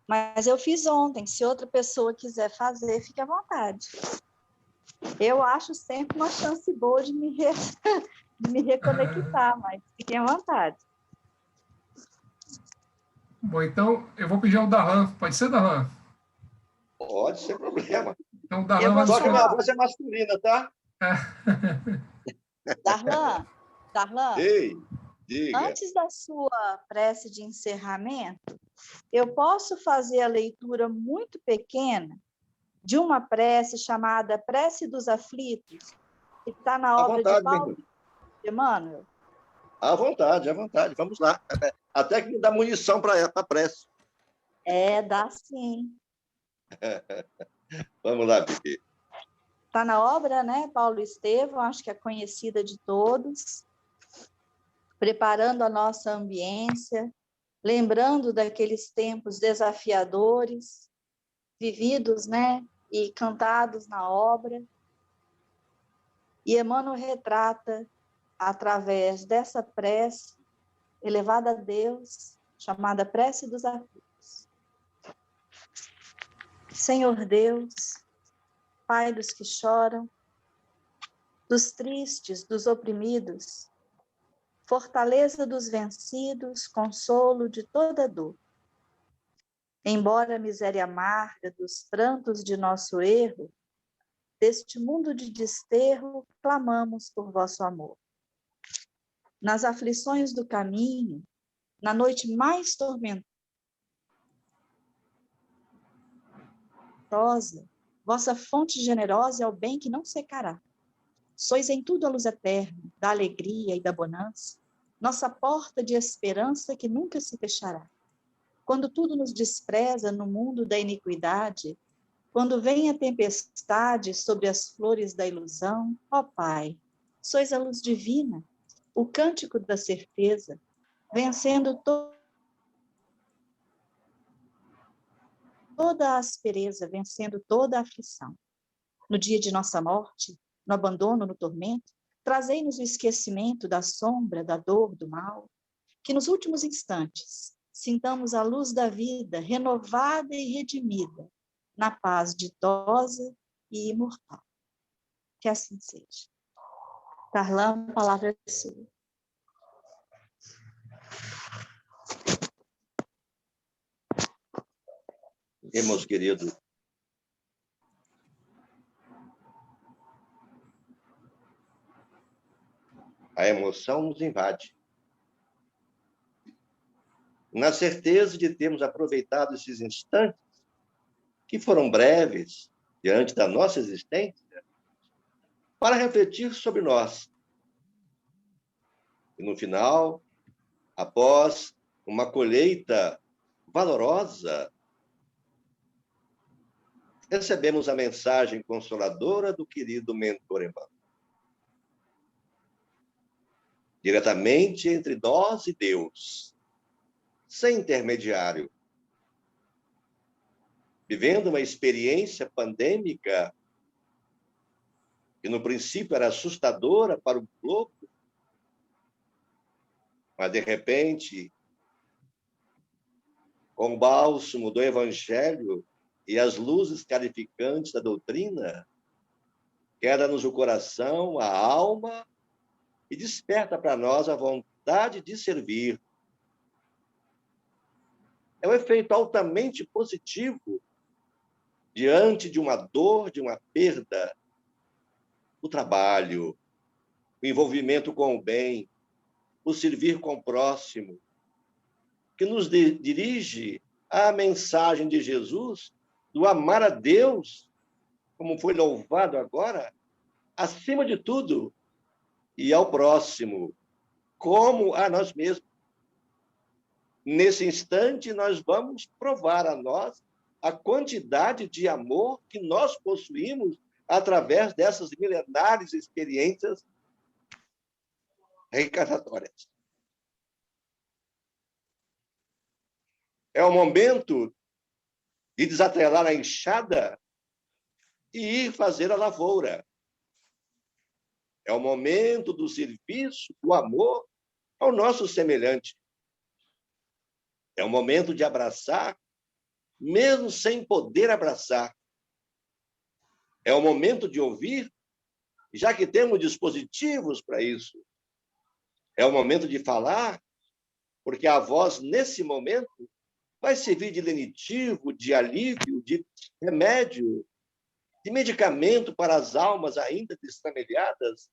mas eu fiz ontem, se outra pessoa quiser fazer, fique à vontade. Eu acho sempre uma chance boa de me reconectar, mas fiquem à vontade. Bom, então eu vou pedir ao Darlan, pode ser, Darlan? Pode, sem problema. Então, Darlan só que a minha voz é masculina, tá? Darlan, Ei, diga. Antes da sua prece de encerramento, eu posso fazer a leitura muito pequena de uma prece chamada Prece dos Aflitos, que está na obra de Paulo Emmanuel? À vontade. Vamos lá. Até que me dá munição para a prece. Dá sim. Vamos lá, Pipi. Está na obra, né? Paulo Estevão, acho que é conhecida de todos. Preparando a nossa ambiência, lembrando daqueles tempos desafiadores, vividos, né? E cantados na obra. E Emmanuel retrata, através dessa prece elevada a Deus, chamada Prece dos Aflitos. Senhor Deus, Pai dos que choram, dos tristes, dos oprimidos, fortaleza dos vencidos, consolo de toda dor. Embora a miséria amarga dos prantos de nosso erro, deste mundo de desterro, clamamos por vosso amor. Nas aflições do caminho, na noite mais tormentosa, vossa fonte generosa é o bem que não secará. Sois em tudo a luz eterna, da alegria e da bonança, nossa porta de esperança que nunca se fechará. Quando tudo nos despreza no mundo da iniquidade, quando vem a tempestade sobre as flores da ilusão, ó Pai, sois a luz divina, o cântico da certeza, vencendo toda a aspereza, vencendo toda a aflição. No dia de nossa morte, no abandono, no tormento, trazei-nos o esquecimento da sombra, da dor, do mal, que nos últimos instantes sintamos a luz da vida renovada e redimida, na paz ditosa e imortal. Que assim seja. Carlão, a palavra é sua. Irmãos queridos, a emoção nos invade. Na certeza de termos aproveitado esses instantes, que foram breves, diante da nossa existência, para refletir sobre nós. E no final, após uma colheita valorosa, recebemos a mensagem consoladora do querido mentor Emmanuel. Diretamente entre nós e Deus, sem intermediário, vivendo uma experiência pandêmica que no princípio era assustadora para o globo, mas de repente, com o bálsamo do Evangelho e as luzes clarificantes da doutrina, queda-nos o coração, a alma, e desperta para nós a vontade de servir. É um efeito altamente positivo diante de uma dor, de uma perda, o trabalho, o envolvimento com o bem, o servir com o próximo, que nos dirige à mensagem de Jesus do amar a Deus, como foi louvado agora, acima de tudo, e ao próximo, como a nós mesmos. Nesse instante, nós vamos provar a nós a quantidade de amor que nós possuímos através dessas milenares experiências reencarnatórias. É o momento de desatrelar a enxada e ir fazer a lavoura. É o momento do serviço, do amor ao nosso semelhante. É o momento de abraçar, mesmo sem poder abraçar. É o momento de ouvir, já que temos dispositivos para isso. É o momento de falar, porque a voz, nesse momento, vai servir de lenitivo, de alívio, de remédio, de medicamento para as almas ainda destramelhadas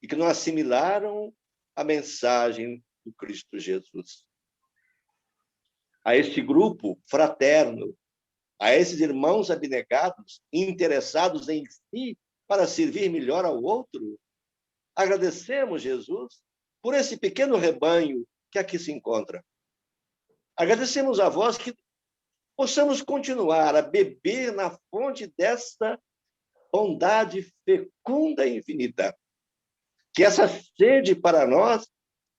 e que não assimilaram a mensagem do Cristo Jesus. A este grupo fraterno, a esses irmãos abnegados, interessados em si para servir melhor ao outro, agradecemos, Jesus, por esse pequeno rebanho que aqui se encontra. Agradecemos a vós que possamos continuar a beber na fonte desta bondade fecunda e infinita. Que essa sede para nós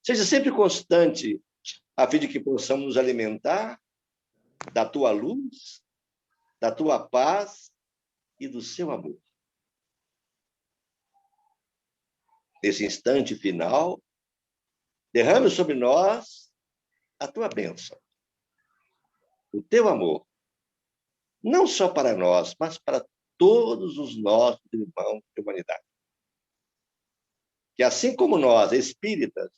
seja sempre constante, a fim de que possamos nos alimentar da tua luz, da tua paz e do seu amor. Nesse instante final, derrame sobre nós a tua bênção, o teu amor, não só para nós, mas para todos os nossos irmãos de humanidade. Que assim como nós, espíritas,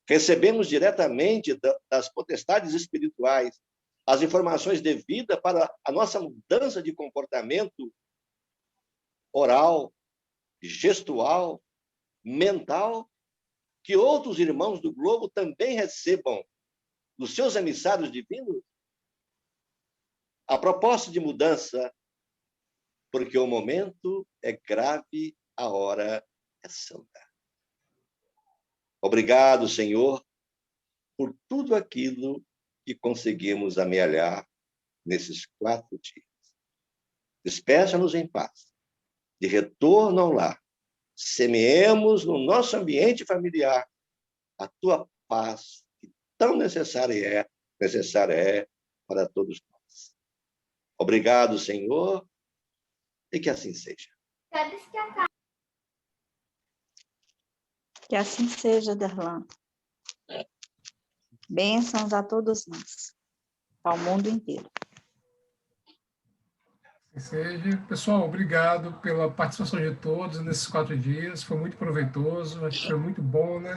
recebemos diretamente das potestades espirituais as informações devidas para a nossa mudança de comportamento oral, gestual, mental, que outros irmãos do globo também recebam dos seus emissários divinos a proposta de mudança, porque o momento é grave, a hora é santa. Obrigado, Senhor, por tudo aquilo que conseguimos amealhar nesses 4 dias. Despeça-nos em paz, de retorno ao lar. Semeemos no nosso ambiente familiar a tua paz, que tão necessária é para todos nós. Obrigado, Senhor, e que assim seja. Que assim seja, Darlan. Bênçãos a todos nós, ao mundo inteiro. Assim seja. Pessoal, obrigado pela participação de todos nesses 4 dias. Foi muito proveitoso, acho que foi muito bom, né?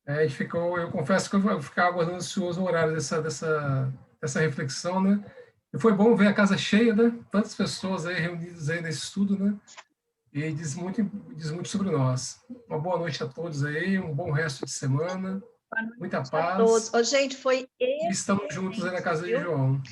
Eu confesso que eu ficava aguardando ansioso o horário dessa reflexão, né? E foi bom ver a casa cheia, né? Tantas pessoas aí reunidas aí nesse estudo, né? E diz muito sobre nós. Uma boa noite a todos aí, um bom resto de semana, muita paz. A todos. Ô, gente, foi e estamos juntos aí na casa de João.